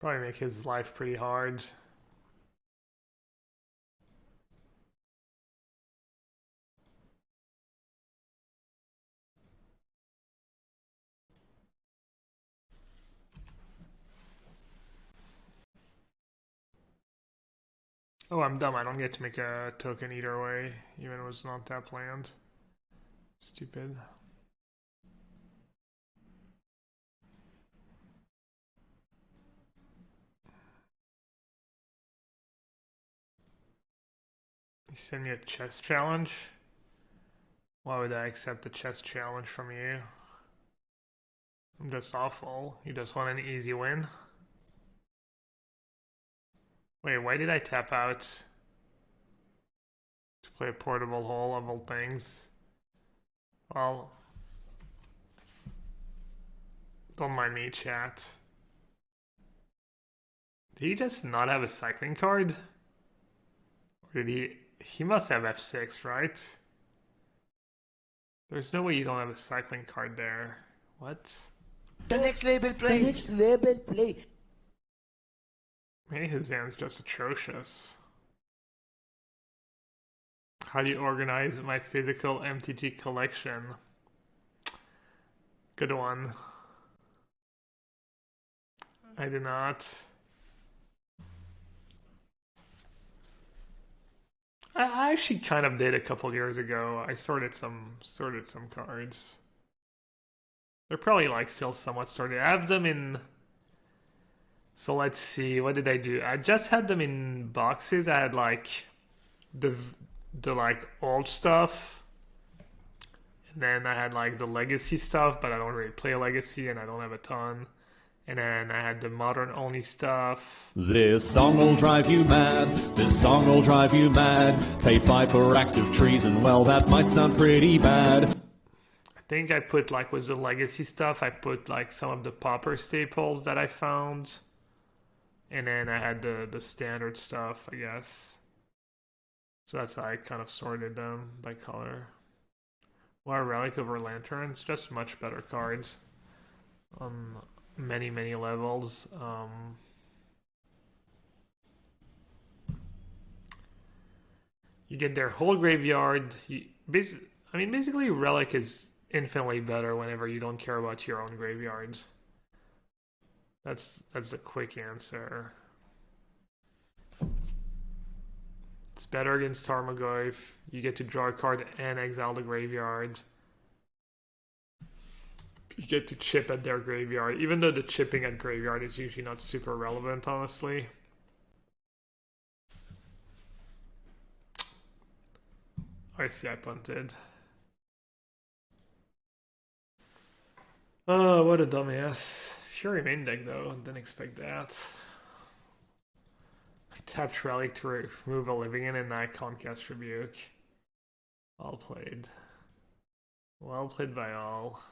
Probably make his life pretty hard. Oh, I'm dumb. I don't get to make a token either way, even if it was an on-tap land. Stupid. You send me a chess challenge? Why would I accept a chess challenge from you? I'm just awful. You just want an easy win? Wait, why did I tap out? To play a portable hole of all things. Well, don't mind me, chat. Did he just not have a cycling card? Or did he? He must have F6, right? There's no way you don't have a cycling card there. What? The next label play. The next label play. Maybe his hand's just atrocious. How do you organize my physical MTG collection? Good one. I do not. I actually kind of did a couple years ago. I sorted some cards. They're probably like still somewhat sorted. I have them in. So let's see. What did I do? I just had them in boxes. I had like the like old stuff, and then I had like the legacy stuff, but I don't really play legacy, and I don't have a ton. And then I had the modern only stuff. This song will drive you mad. This song will drive you mad. Pay 5 for active treason. Well, that might sound pretty bad. I think I put like with the legacy stuff, I put like some of the Pauper staples that I found. And then I had the standard stuff, I guess. So that's how I kind of sorted them by color. Why Relic over Lanterns? Just much better cards on many levels. You get their whole graveyard. Basically, Relic is infinitely better whenever you don't care about your own graveyards. That's a quick answer. It's better against Tarmogoyf. You get to draw a card and exile the graveyard. You get to chip at their graveyard, even though the chipping at graveyard is usually not super relevant, honestly. I see, I punted. Oh, what a dumbass. Fury main deck, though. Didn't expect that. Tapped Relic to remove a Living In, and I can't cast Rebuke. Well played. Well played by all.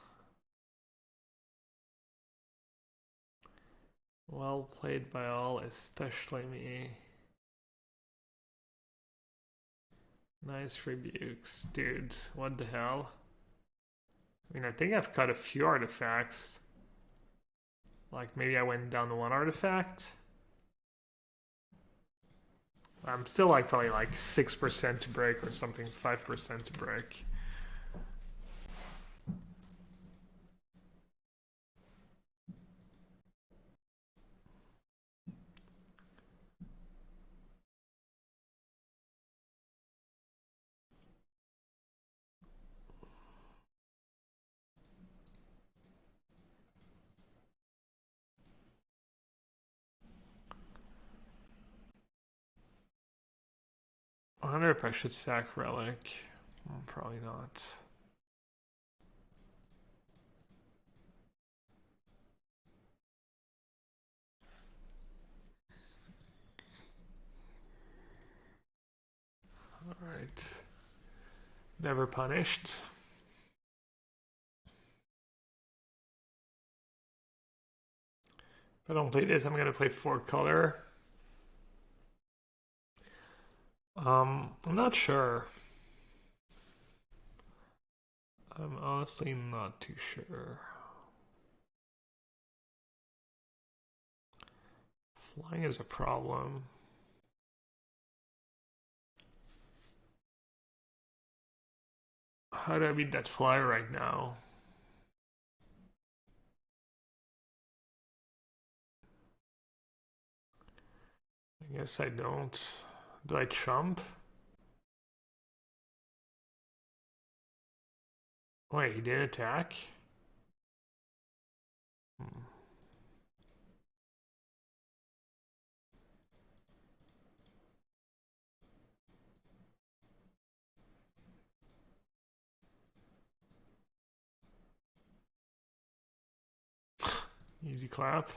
Well played by all, especially me. Nice rebukes. Dude, what the hell? I mean, I think I've cut a few artifacts. Like, maybe I went down to one artifact. I'm still like probably like 6% to break or something, 5% to break. I wonder if I should sack Relic. Probably not. Alright. Never punished. If I don't play this, I'm gonna play 4-color. I'm not sure. I'm honestly not too sure. Flying is a problem. How do I beat that fly right now? I guess I don't. Do I trump? Wait, he didn't attack? Hmm. Easy clap.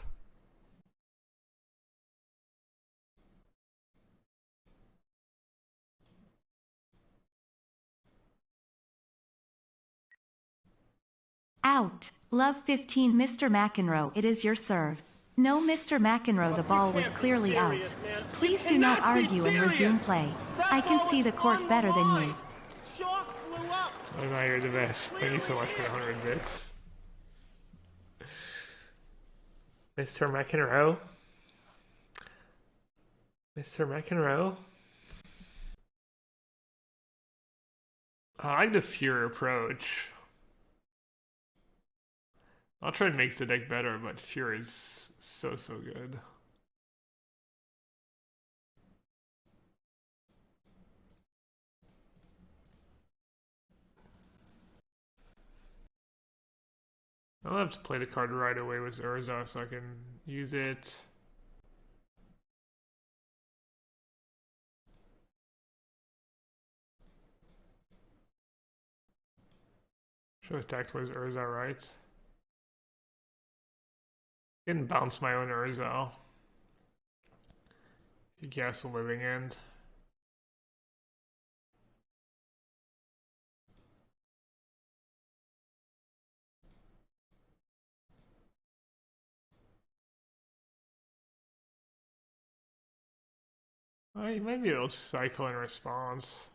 Out. Love 15 Mr. McEnroe, it is your serve. No, Mr. McEnroe, the ball was clearly out. Please do not argue and resume play. I can see the court better than you. Chalk flew up. Oh no, you're the best. Thank you so much for the 100 bits. Mr. McEnroe? Mr. McEnroe? I like the Fury approach. I'll try and make the deck better, but Fury is so good. I'll have to play the card right away with Urza so I can use it. Should have attacked with Urza, right? I can bounce my own Urza. He casts a Living End. Maybe it'll cycle in response.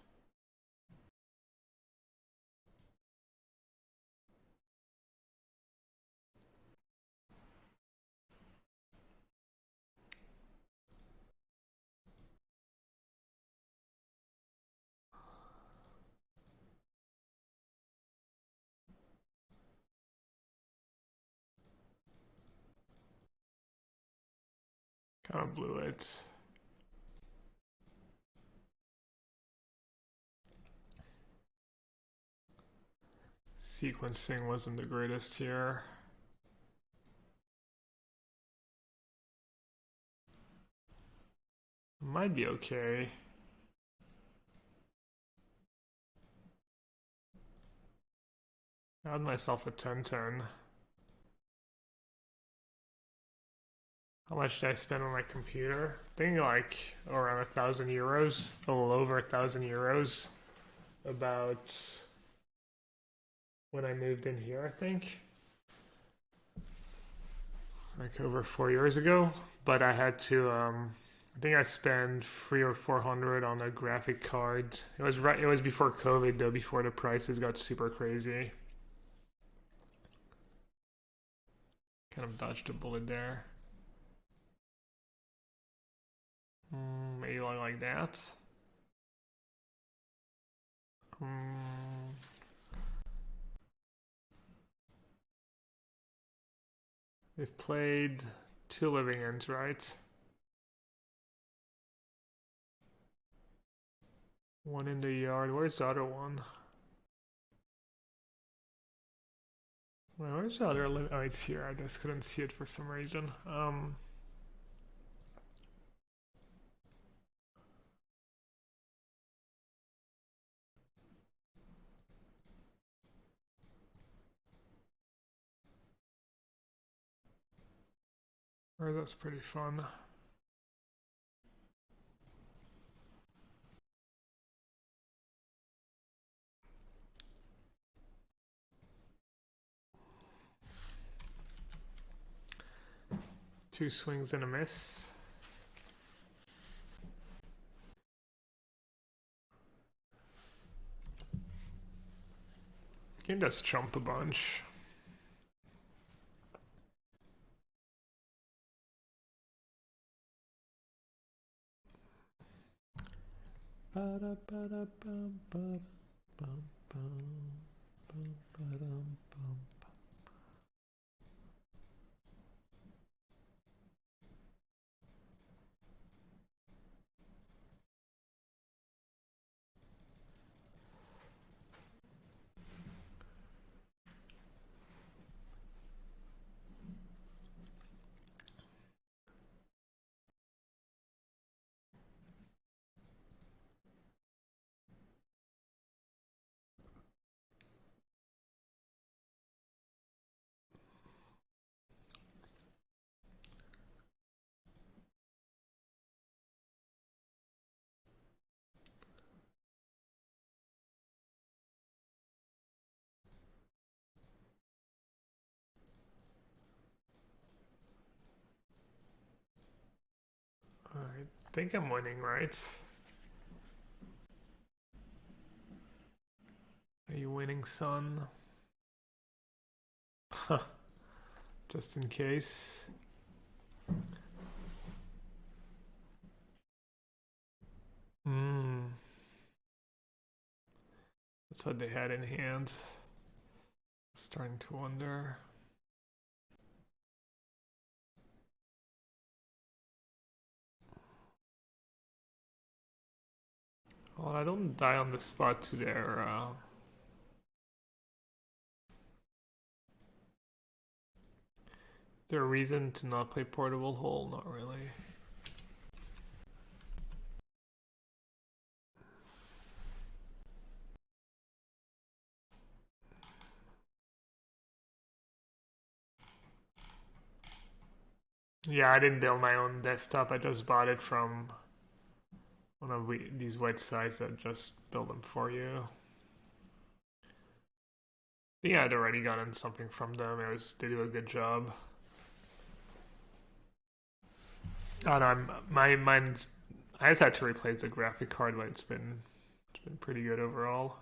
Kind of blew it. Sequencing wasn't the greatest here. Might be okay. I had myself a 10-10. How much did I spend on my computer? I think like around 1,000 euros, a little over 1,000 euros. About when I moved in here, I think. Like over 4 years ago. But I had to, I think I spent 300 or 400 on a graphic card. It was before COVID though, before the prices got super crazy. Kind of dodged a bullet there. Maybe like that. They've played 2 Living Ends, right? One in the yard. Where's the other one? Where's the other? Oh, it's here. I just couldn't see it for some reason. That's pretty fun. 2 swings and a miss. You can just chump a bunch. I think I'm winning, right? Are you winning, son? Just in case. That's what they had in hand. Starting to wonder. Well, I don't die on the spot to their is there a reason to not play portable hole? Not really. Yeah, I didn't build my own desktop. I just bought it from one of these websites that just build them for you. I think I'd already gotten something from them. They do a good job. Oh no, mine's. I just had to replace the graphic card, but it's been pretty good overall.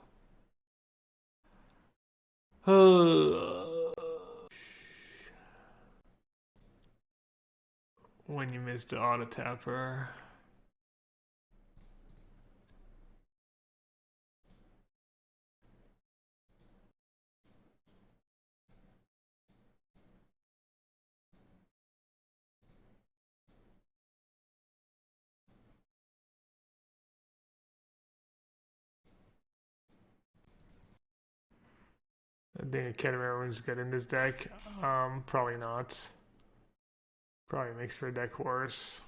When you missed the auto tapper. I think Catamaran's good in this deck. Probably not. Probably makes your deck worse.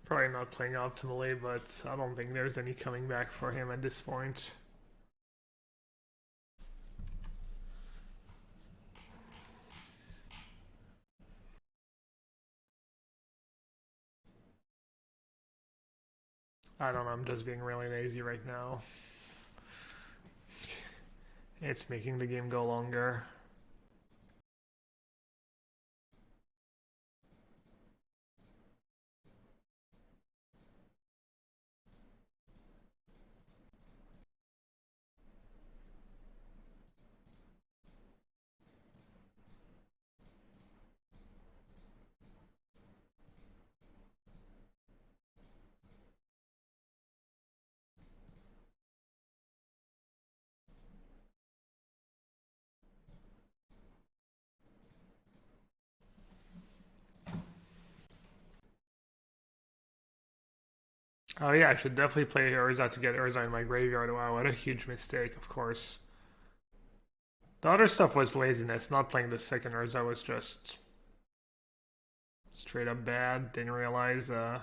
Probably not playing optimally, but I don't think there's any coming back for him at this point. I don't know, I'm just being really lazy right now. It's making the game go longer. Oh yeah, I should definitely play Urza to get Urza in my graveyard. Wow, what a huge mistake, of course. The other stuff was laziness. Not playing the second Urza was just straight up bad. Didn't realize how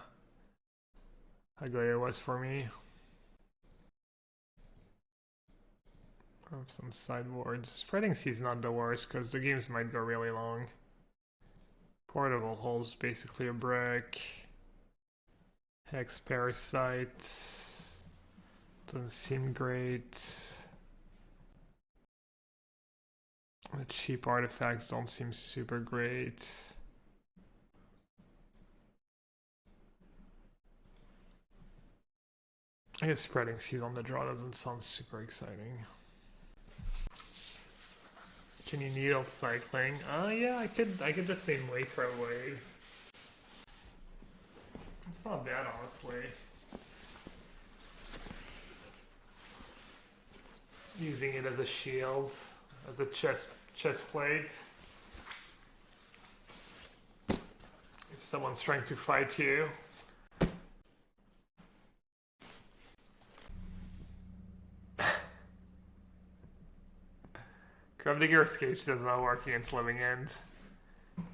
good it was for me. Have some sideboards. Spreading Sea's not the worst because the games might go really long. Portable hole's basically a brick. Hex parasite. Doesn't seem great. The cheap artifacts don't seem super great. I guess spreading seas on the draw doesn't sound super exciting. Can you needle cycling? Yeah, I could just say microwave. It's not bad, honestly. Using it as a shield, as a chest plate. If someone's trying to fight you. Gravedigger Escape does not work against Living End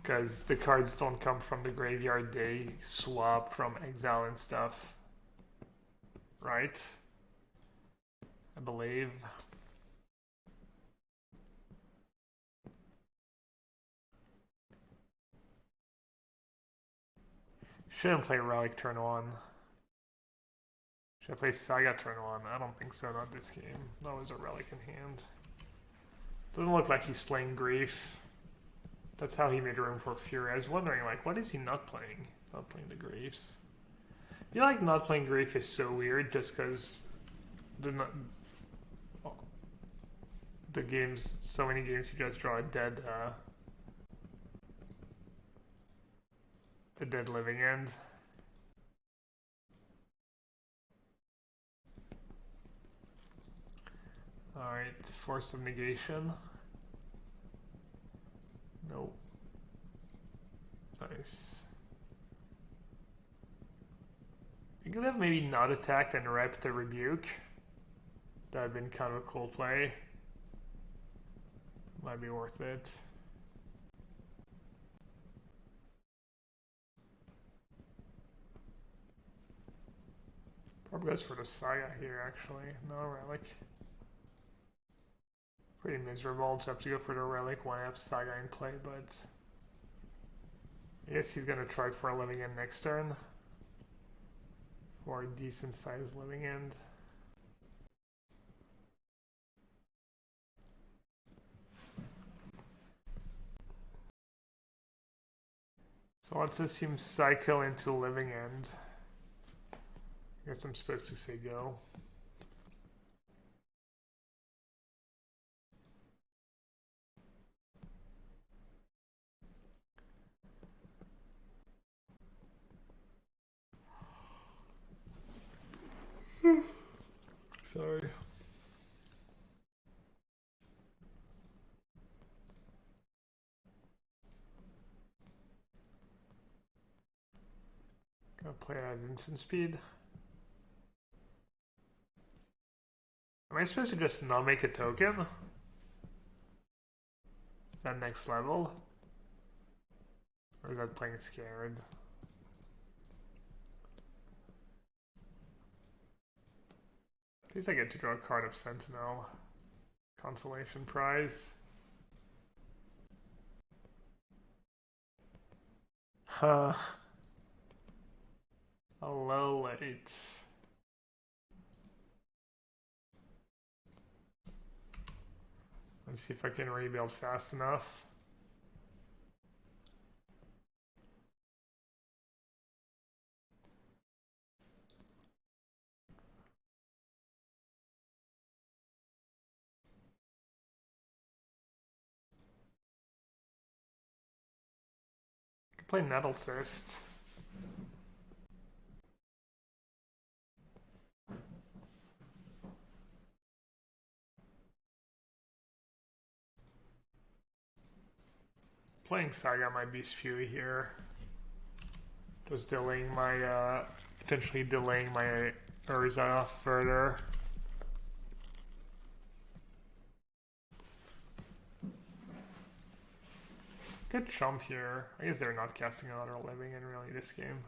because the cards don't come from the graveyard, they swap from exile and stuff. Right? I believe. Shouldn't play Relic turn 1. Should I play Saga turn 1? I don't think so, not this game. That was a Relic in hand. Doesn't look like he's playing Grief. That's how he made room for Fury. I was wondering, like, what is he not playing? Not playing the Griefs. I feel like not playing Grief is so weird just because the games, so many games you just draw a dead Living End. Alright, Force of Negation. Nope. Nice. You could have maybe not attacked and rep the Rebuke. That would have been kind of a cool play. Might be worth it. Probably goes for the Saga here, actually. No Relic. Pretty miserable to have to go for the Relic when I have Saga in play, but I guess he's gonna try for a Living End next turn. For a decent sized Living End. So let's assume cycle into Living End. I guess I'm supposed to say go. Sorry. Gonna play at instant speed. Am I supposed to just not make a token? Is that next level? Or is that playing scared? At least I get to draw a card of Sentinel. Consolation prize. Huh. Hello, late. Let's see if I can rebuild fast enough. I could play Nettle Cyst. Playing Saga might be spewy here. Just delaying my, potentially delaying my Urza further. Good chump here. I guess they're not casting another Living in really this game.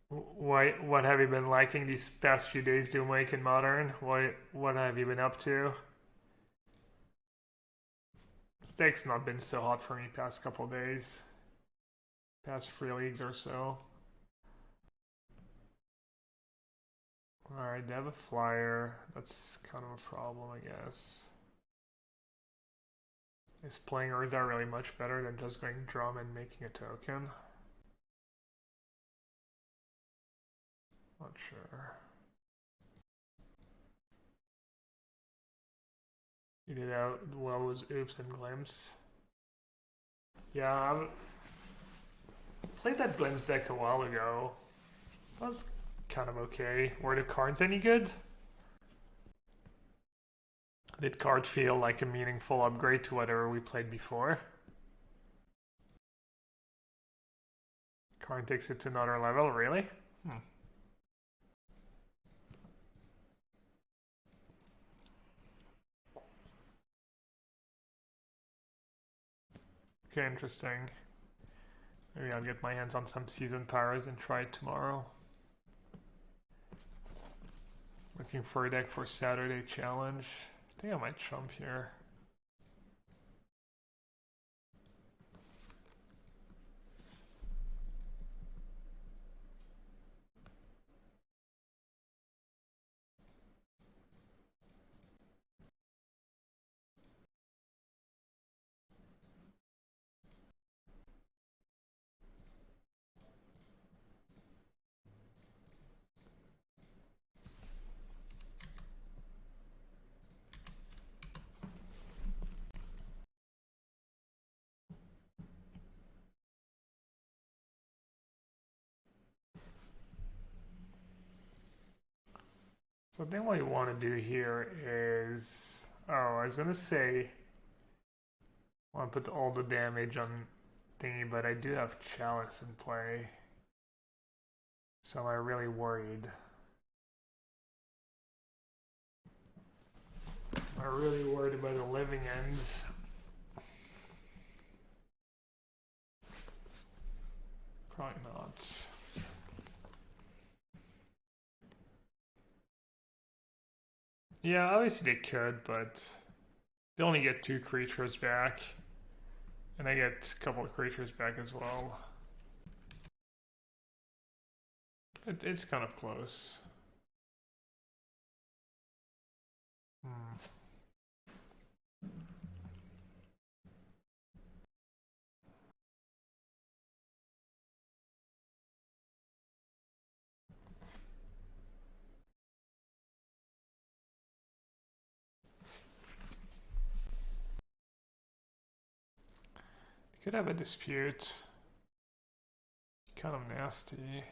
What have you been liking these past few days, Doomwake and Modern? What have you been up to? deck's not been so hot for me past couple days. Past 3 leagues or so. Alright, they have a flyer. That's kind of a problem, I guess. Is playing Urza really much better than just going drum and making a token? Not sure. You did out well with Oops and Glimpse. Yeah, I played that Glimpse deck a while ago. That was kind of okay. Were the cards any good? Did card feel like a meaningful upgrade to whatever we played before? Card takes it to another level, really? Okay, interesting. Maybe I'll get my hands on some Season Powers and try it tomorrow. Looking for a deck for Saturday challenge. I think I might chump here. So I think what you want to do here is... Oh, I was going to say... I want to put all the damage on thingy, but I do have Chalice in play. So am I really worried? Am I really worried about the living ends? Probably not. Yeah, obviously they could, but they only get 2 creatures back. And I get a couple of creatures back as well. It's kind of close. Could have a dispute. Kind of nasty.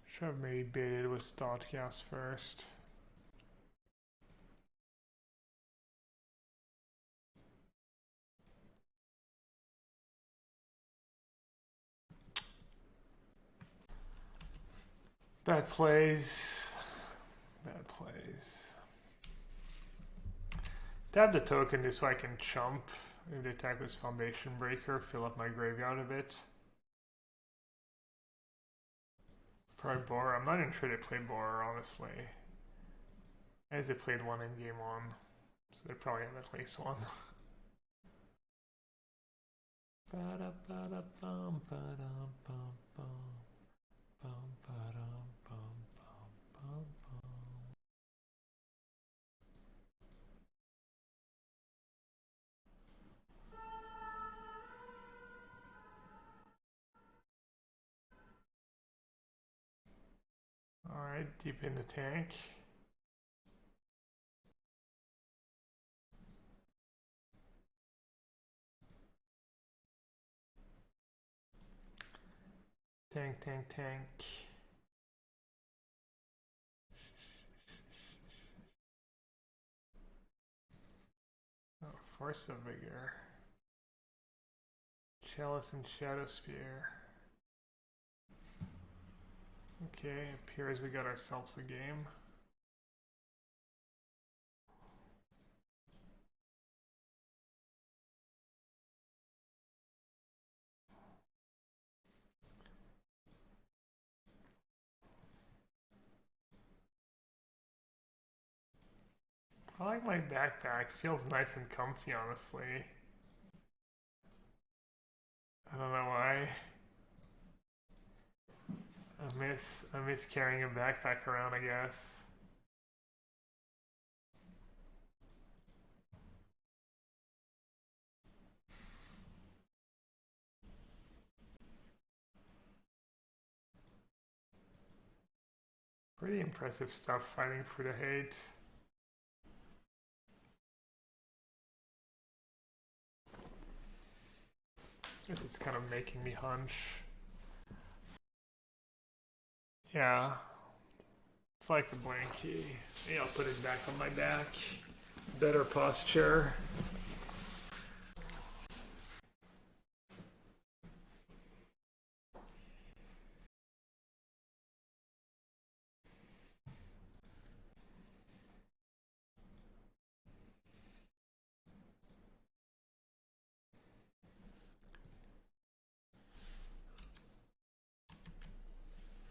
Should have maybe baited with Thoughtcast first. Bad plays. Bad plays. Tap the token this way I can chump. If they attack with Foundation Breaker, fill up my graveyard a bit. Probably Borer. I'm not even sure they play Borer, honestly. As they played one in game 1. So they probably have at least one. Alright, deep in the tank. Tank, tank, tank. Oh, Force of Vigor. Chalice and Shadow Spear. Okay, appears we got ourselves a game. I like my backpack. Feels nice and comfy, honestly. I don't know why. I miss carrying a backpack around, I guess. Pretty impressive stuff fighting for the hate. Guess it's kind of making me hunch. Yeah. It's like a blankie. Maybe I'll put it back on my back. Better posture.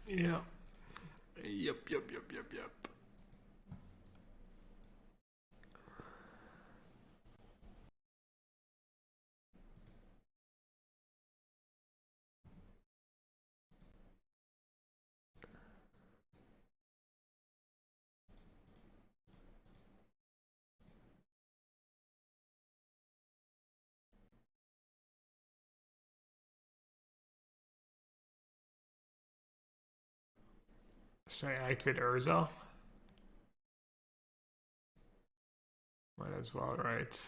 Yeah. Yep. Should I activate Urza? Might as well, right?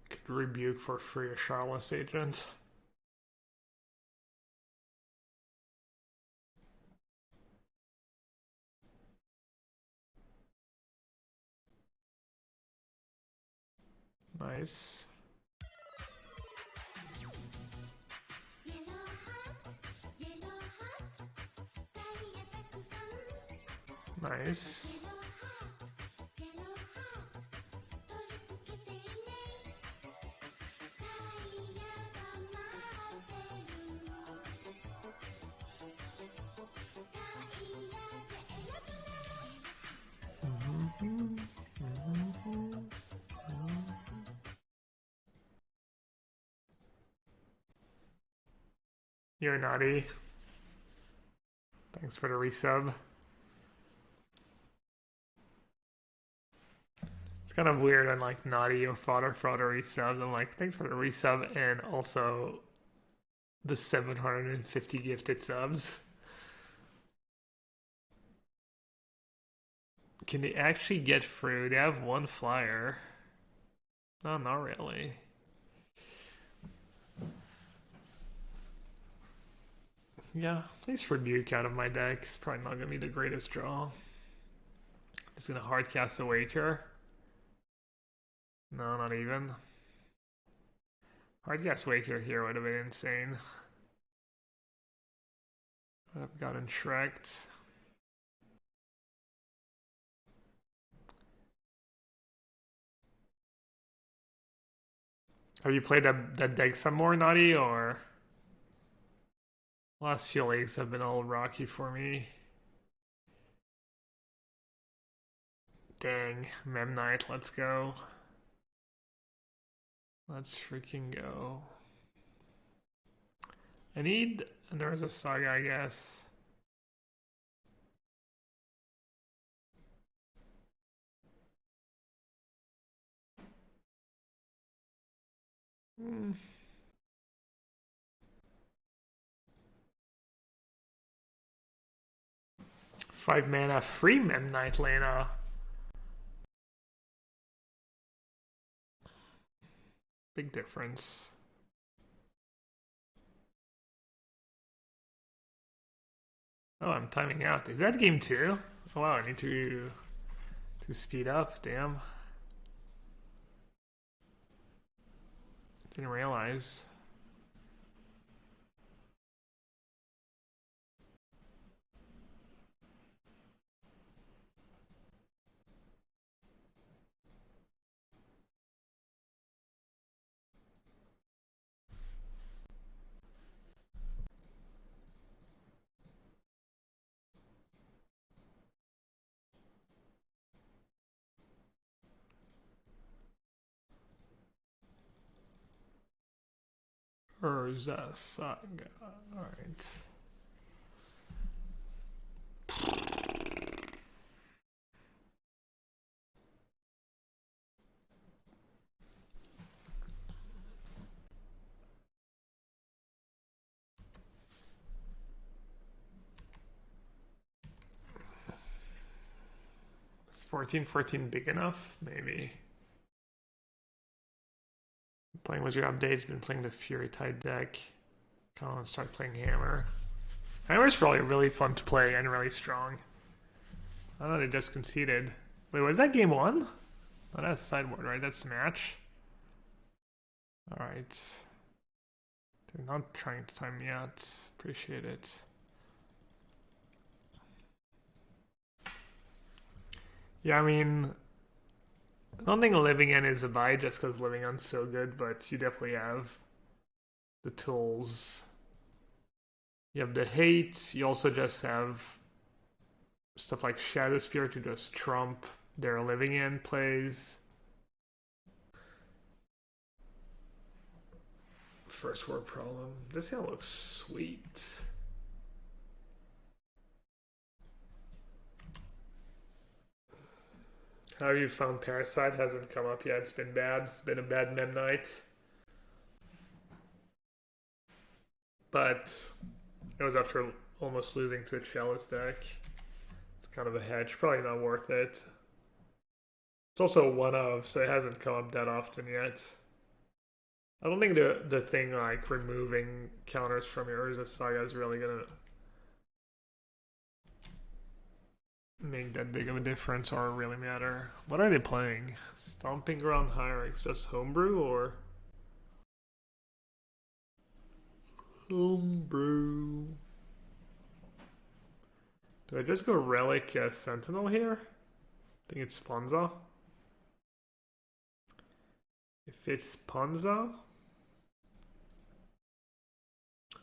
Could rebuke for free a Charlotte's agent. Nice. Nice. You're naughty. Thanks for the resub. It's kind of weird. I'm like naughty or fodder resubs. I'm like, thanks for the resub and also the 750 gifted subs. Can they actually get through? They have one flyer. No, not really. Yeah, please rebuke out of my deck. It's probably not gonna be the greatest draw. Just gonna hardcast Awaker. No, not even. Hardcast Waker here would have been insane. I've gotten Shrek'd. Have you played that deck some more, Naughty, or? Last few leagues have been all rocky for me. Dang, Mem Knight, let's go. Let's freaking go. I need, and there's a Saga, I guess. Hmm. 5 mana free Mem Knight Lena. Big difference. Oh, I'm timing out. Is that game 2? Oh wow, I need to speed up, damn. Didn't realize. Urza Saga. Alright. Is 14-14 big enough? Maybe. Playing with your updates, been playing the Fury Tide deck. Kind of start playing Hammer. Hammer's probably really fun to play and really strong. I know they just conceded. Wait, was that game one? Oh, that's sideboard, right? That's the match. Alright. They're not trying to time me out. Appreciate it. Yeah, I mean, I don't think Living In is a buy just because Living In's so good, but you definitely have the tools. You have the hate, you also just have stuff like Shadow Spear to just trump their Living In plays. First world problem. This guy looks sweet. How have you found Parasite? Hasn't come up yet. It's been bad. It's been a bad mem night. But it was after almost losing to a Chalice deck. It's kind of a hedge. Probably not worth it. It's also one of, so it hasn't come up that often yet. I don't think the thing like removing counters from your Urza Saga is really gonna make that big of a difference or really matter. What are they playing? Stomping Ground Hierarchs, just homebrew or homebrew? Do I just go Relic Sentinel here? I think it's Ponza. If it's Ponza,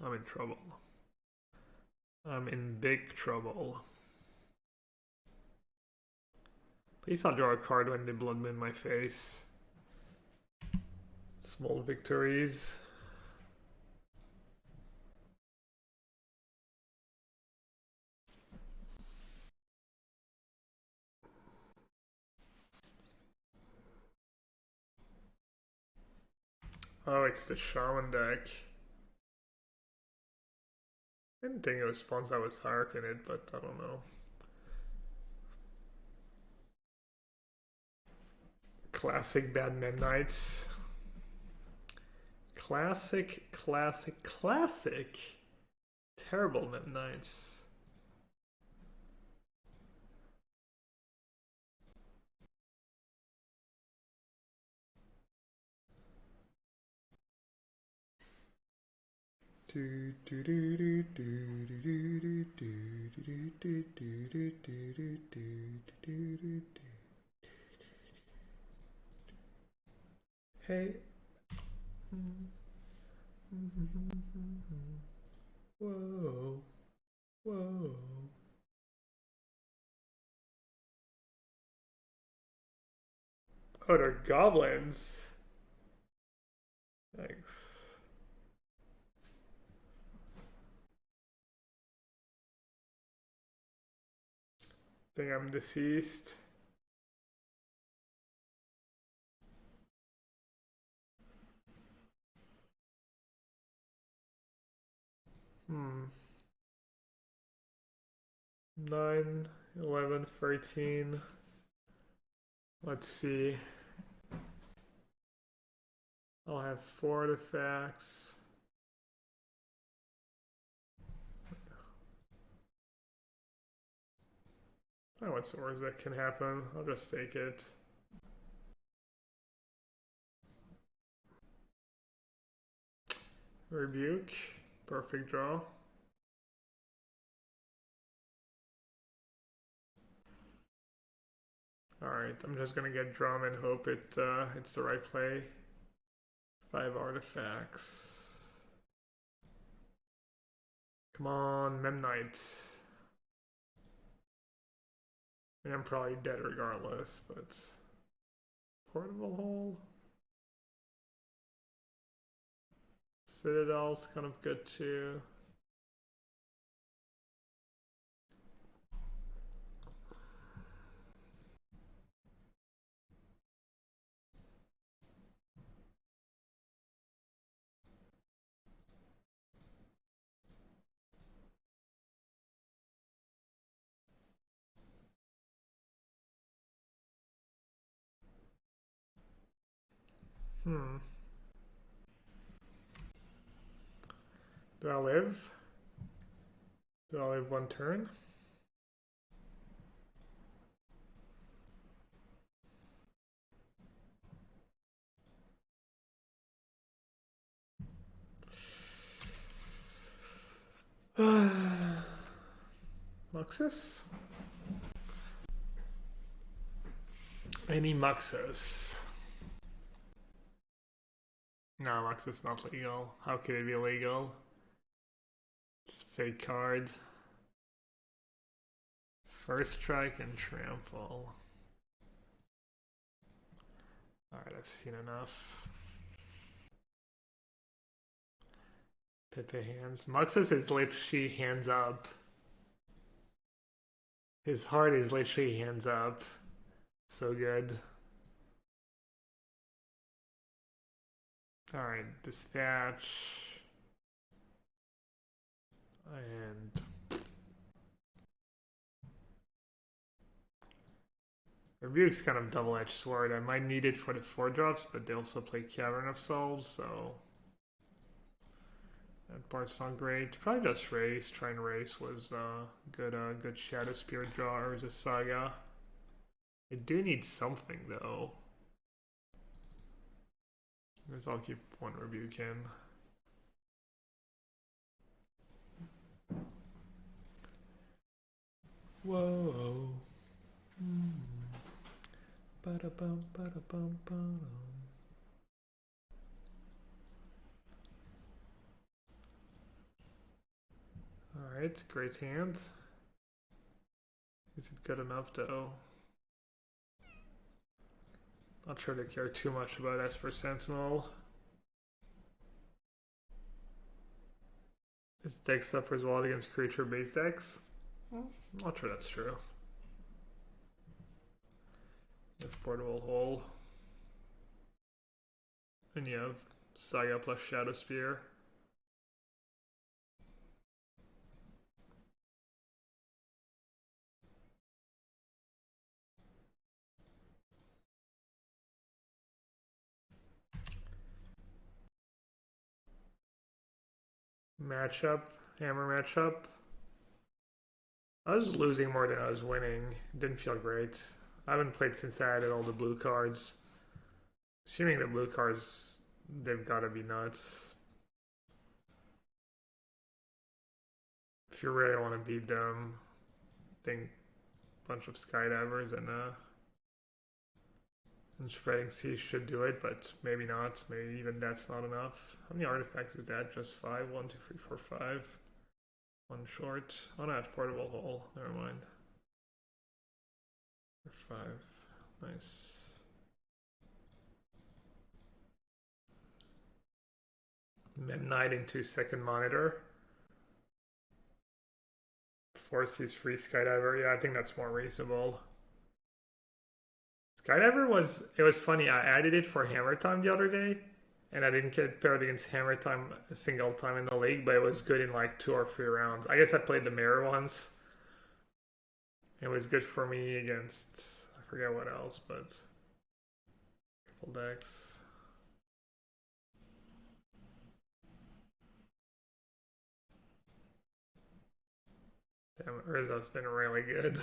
I'm in trouble. I'm in big trouble. Please I'll draw a card when they blood in my face. Small victories. Oh, it's the Shaman deck. I didn't think it was spawns that was higher in it, but I don't know. Classic bad midnights. Classic. Terrible midnights. Hey. Whoa. Whoa. Oh, they're goblins. Thanks. Think I'm deceased. Hmm. 9, 11, 13. Let's see. I'll have 4 artifacts. Oh, what's the worst that can happen? I'll just take it. Rebuke. Perfect draw. Alright, I'm just gonna get drum and hope it's the right play. 5 artifacts. Come on, Memnite. I mean, I'm probably dead regardless, but Portable Hole. Citadel's kind of good too. Do I live? Do I live one turn? Muxus? Any Muxus? No, Muxus not legal. How could it be legal? It's a fake card. First strike and trample. Alright, I've seen enough. Pepe hands. Muxus is literally hands up. His heart is literally hands up. So good. Alright, dispatch. And Rebuke's kind of double-edged sword. I might need it for the 4-drops, but they also play Cavern of Souls, so that part's not great. Probably just race. Try and race was good Shadow Spirit draw or a Saga. I do need something though. I guess I'll keep one Rebuke in. Whoa. Ba-da-bum, ba-da-bum, ba-dum. Alright, great hand. Is it good enough though? Not sure they care too much about Esper Sentinel. This deck suffers a lot against creature-based decks. Not sure that's true. You have Portable Hole. And you have Saga plus Shadow Spear. Matchup, hammer matchup. I was losing more than I was winning. Didn't feel great. I haven't played since I added all the blue cards. Assuming the blue cards, they've got to be nuts. If you really want to beat them, I think a bunch of skydivers and spreading seas should do it, but maybe not. Maybe even that's not enough. How many artifacts is that? Just 5? 1, 2, 3, 4, 5. One short. Oh no, I have Portable Hole. Never mind. 5. Nice. Midnight into second monitor. Force use free Skydiver. Yeah, I think that's more reasonable. Skydiver was funny. I added it for Hammer Time the other day, and I didn't get paired against Hammer Time a single time in the league, but it was good in like 2 or 3 rounds. I guess I played the mirror once. It was good for me against, I forget what else, but a couple decks. Damn, Urza's been really good.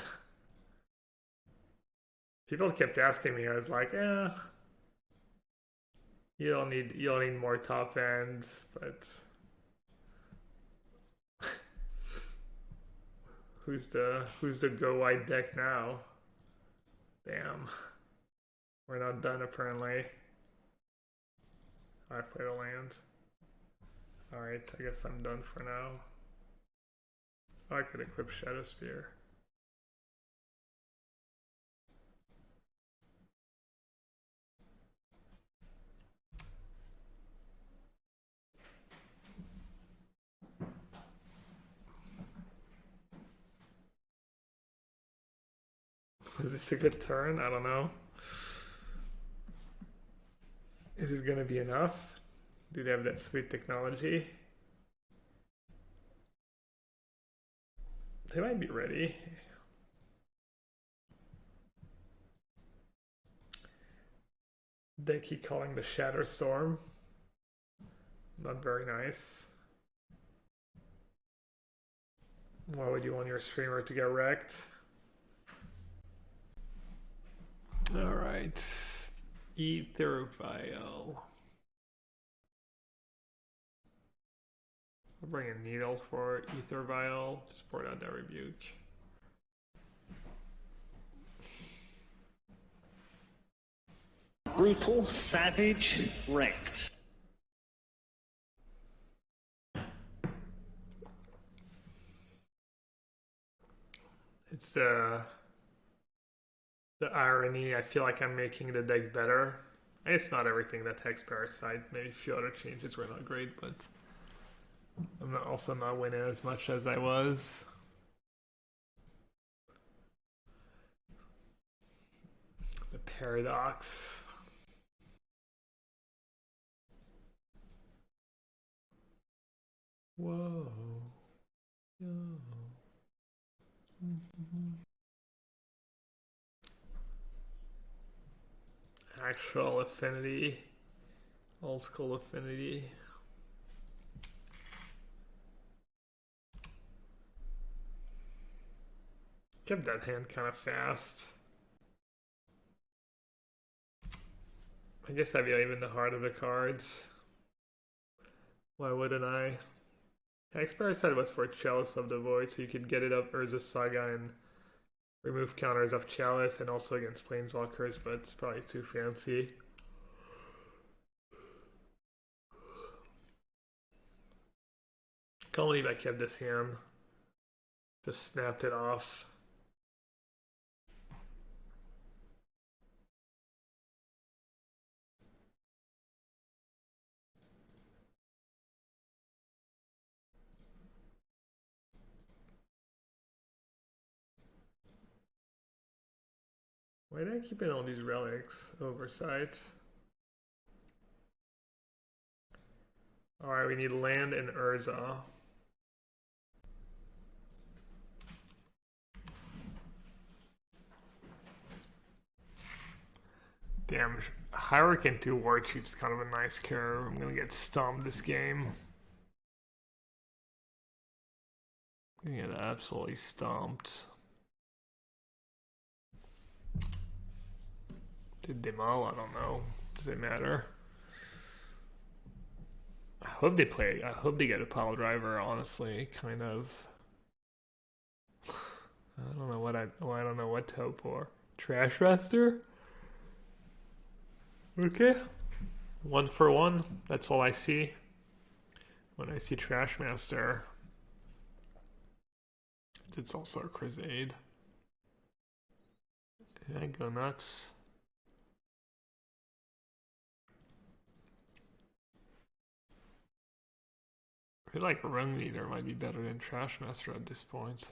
People kept asking me, I was like, you don't need more top ends, but who's the go wide deck now? Damn. We're not done apparently. I played a land. Alright, I guess I'm done for now. I could equip Shadow Spear. Is this a good turn? I don't know. Is it gonna be enough? Do they have that sweet technology? They might be ready. They keep calling the Shatter Storm. Not very nice. Why would you want your streamer to get wrecked? Alright. Ether Vial. I'll bring a needle for Ether Vial. Just pour out that rebuke. Brutal, savage, wrecked. It's the irony. I feel like I'm making the deck better. It's not everything that Hex Parasite. Maybe a few other changes were not great, but I'm also not winning as much as I was. The Paradox. Whoa. Yo. Actual Affinity. Old school Affinity. Kept that hand kind of fast. I guess I'd be leaving the heart of the cards. Why wouldn't I? Hex Parasite was for Chalice of the Void, so you could get it up Urza Saga and remove counters of Chalice and also against Planeswalkers, but it's probably too fancy. Can't believe I kept this hand. Just snapped it off. Why did I keep in all these relics? Oversight. Alright, we need land and Urza. Damn, Hurricane 2 War Chief's kind of a nice curve. I'm gonna get stomped this game. I'm gonna get absolutely stomped. Did Demal? I don't know. Does it matter? I hope they play. I hope they get a pile driver. Honestly, kind of. I don't know what I don't know what to hope for. Trash Master. Okay. 1 for 1. That's all I see when I see Trash Master. It's also a Crusade. Yeah, go nuts. I feel like Run Leader might be better than Trash Master at this point.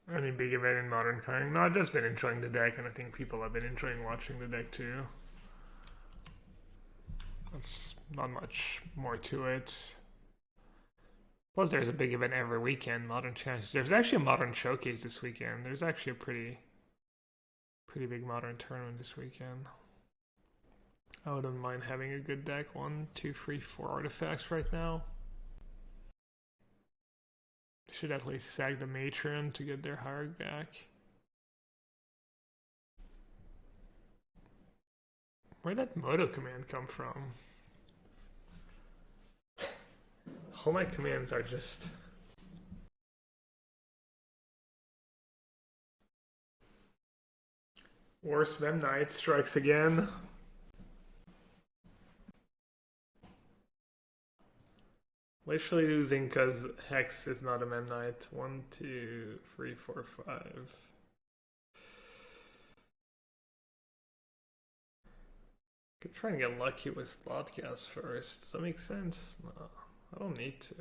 Any big event in Modern Kind? No, I've just been enjoying the deck, and I think people have been enjoying watching the deck too. That's not much more to it. Plus, there's a big event every weekend. Modern Challenge. There's actually a Modern Showcase this weekend. There's actually a pretty big Modern tournament this weekend. I wouldn't mind having a good deck. 1, 2, 3, 4 artifacts right now. Should at least sag the Matron to get their Hierarch back. Where'd that Moto command come from? All my commands are just Worst Mem Knight strikes again. Literally losing because Hex is not a Mem Knight. 1, 2, 3, 4, 5. Could try and get lucky with Slotcast first. Does that make sense? No, I don't need to.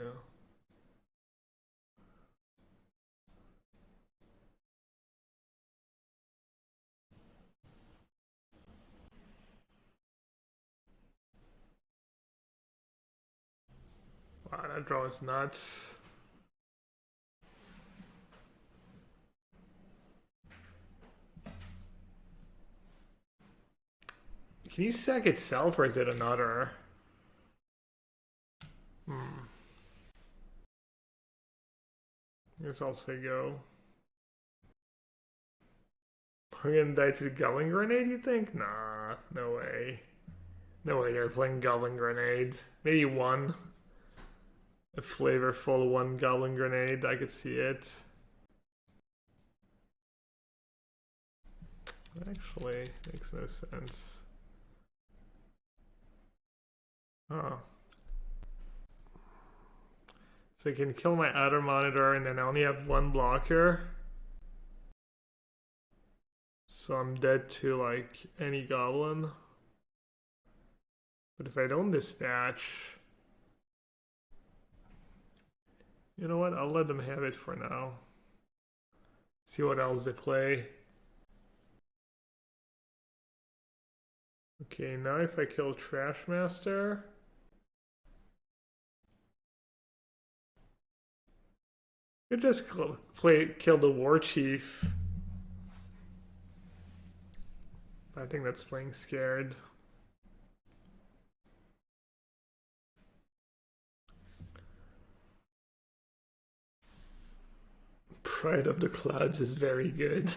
Wow, that draw is nuts. Can you sack itself or is it another? Guess I'll say go. We're gonna die to the Goblin Grenade, you think? Nah, no way. No way they're playing Goblin Grenade. Maybe one. A flavorful one Goblin Grenade, I could see it. Actually, makes no sense. Oh. So I can kill my outer monitor and then I only have one blocker. So I'm dead to like any goblin. But if I don't dispatch, you know what? I'll let them have it for now. See what else they play. Okay, now if I kill Trashmaster, I could just kill the War Chief. I think that's playing scared. Pride of the Clouds is very good.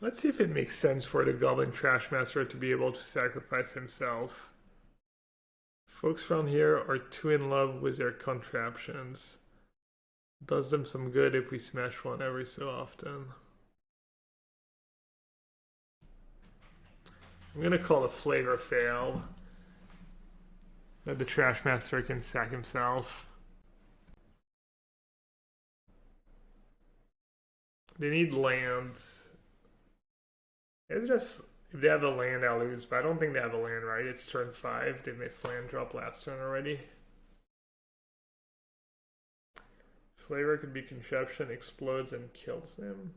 Let's see if it makes sense for the Goblin Trashmaster to be able to sacrifice himself. Folks around here are too in love with their contraptions. Does them some good if we smash one every so often. I'm gonna call a flavor fail. That the Trashmaster can sack himself. They need lands. It's just, if they have a land, I'll lose, but I don't think they have a land, right? It's turn 5. They missed land drop last turn already. Flavor could be Conception, explodes and kills him.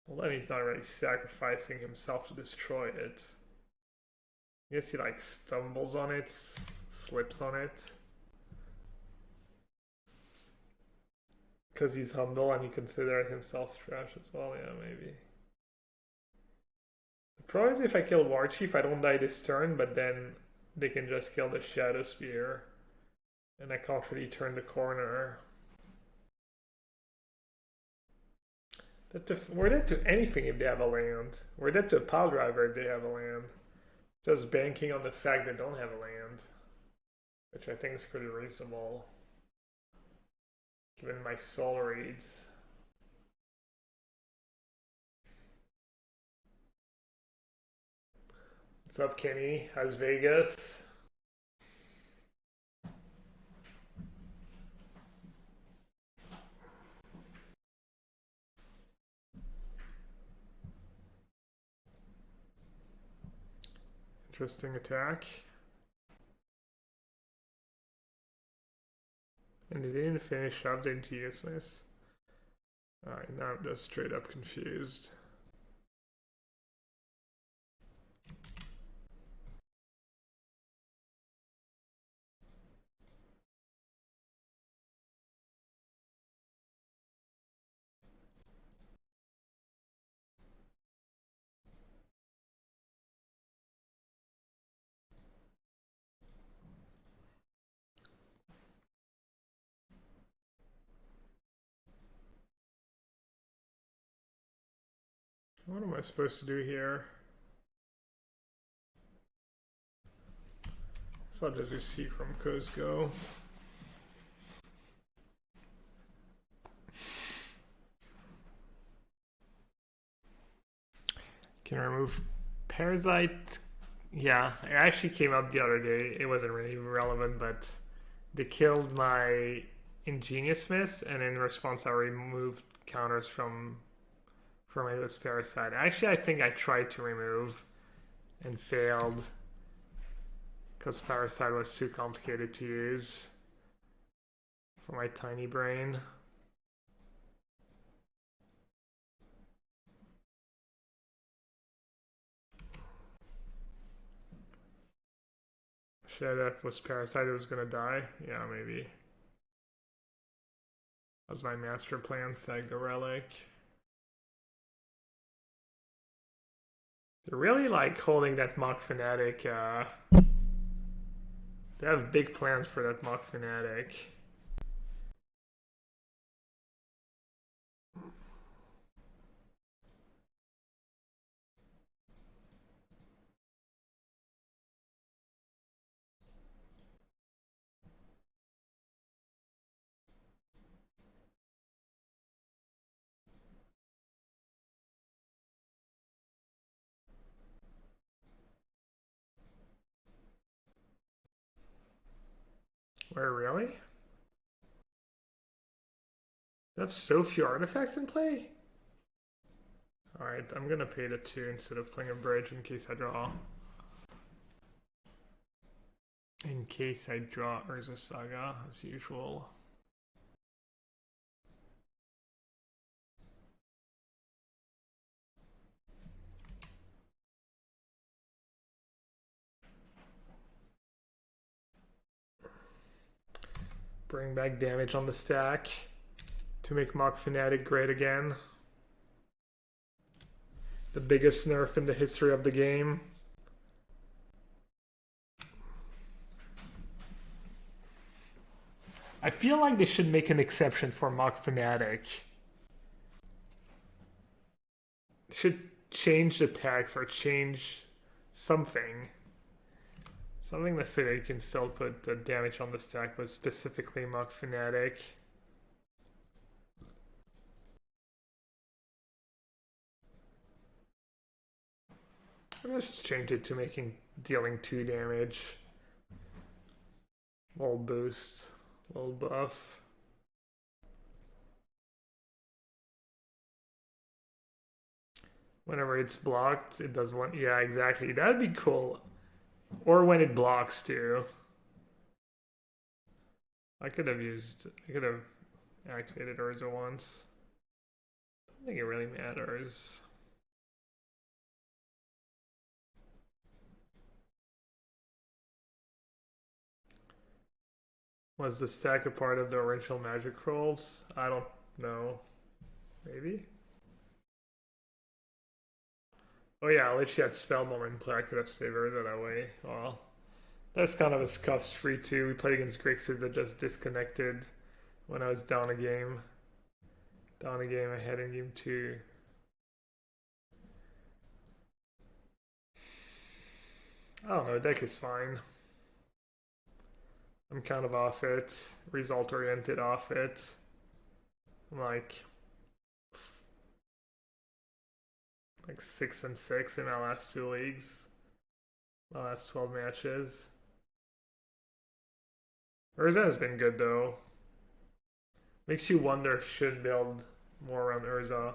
Well, then he's not really sacrificing himself to destroy it. I guess he like stumbles on it, slips on it. Because he's humble and he considers himself trash as well, yeah, maybe. The problem is if I kill War Chief, I don't die this turn, but then they can just kill the Shadow Spear. And I can't really turn the corner. We're dead to anything if they have a land. We're dead to a pile driver if they have a land. Just banking on the fact they don't have a land. Which I think is pretty reasonable. Given my soul reads. What's up, Kenny? How's Vegas? Interesting attack. And they didn't finish up the ingeniousness. Alright, now I'm just straight up confused. What am I supposed to do here? So I'll just do C from Cuzco. Can remove Parasite. Yeah, it actually came up the other day. It wasn't really relevant, but they killed my Ingenious Smith, and in response I removed counters from it Parasite. Actually, I think I tried to remove and failed because Parasite was too complicated to use for my tiny brain. Should that was Parasite, it was gonna die? Yeah, maybe. That was my master plan, sag the relic. They're really like holding that Mock Fanatic. They have big plans for that Mock Fanatic. Where, really? They have so few artifacts in play? Alright, I'm gonna pay the 2 instead of playing a bridge in case I draw. In case I draw Urza Saga, as usual. Bring back damage on the stack to make Mock Fanatic great again. The biggest nerf in the history of the game. I feel like they should make an exception for Mock Fanatic. Should change the tax or change something. Something that say that you can still put the damage on the stack, but specifically Mock Fanatic. Let's just change it to dealing 2 damage. Little boost, little buff. Whenever it's blocked, it does one. Yeah, exactly. That'd be cool. Or when it blocks too. I could have activated Urza once. I don't think it really matters. Was the stack a part of the original Magic rolls? I don't know. Maybe? Oh yeah, at least she had Spellbomb in play. I could have saved Urza that way. Well, that's kind of a scuffs free too. We played against Grixis that just disconnected when I was down a game. Down a game ahead in game 2. I don't know, deck is fine. I'm kind of off it. Result oriented off it. I'm like 6 and 6 in my last 2 leagues. My last 12 matches. Urza has been good though. Makes you wonder if you should build more around Urza. I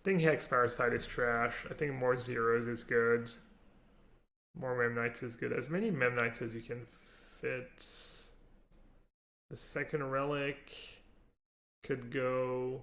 think Hex Parasite is trash. I think more zeros is good. More Mem Knights is good. As many Mem Knights as you can fit. The second relic could go.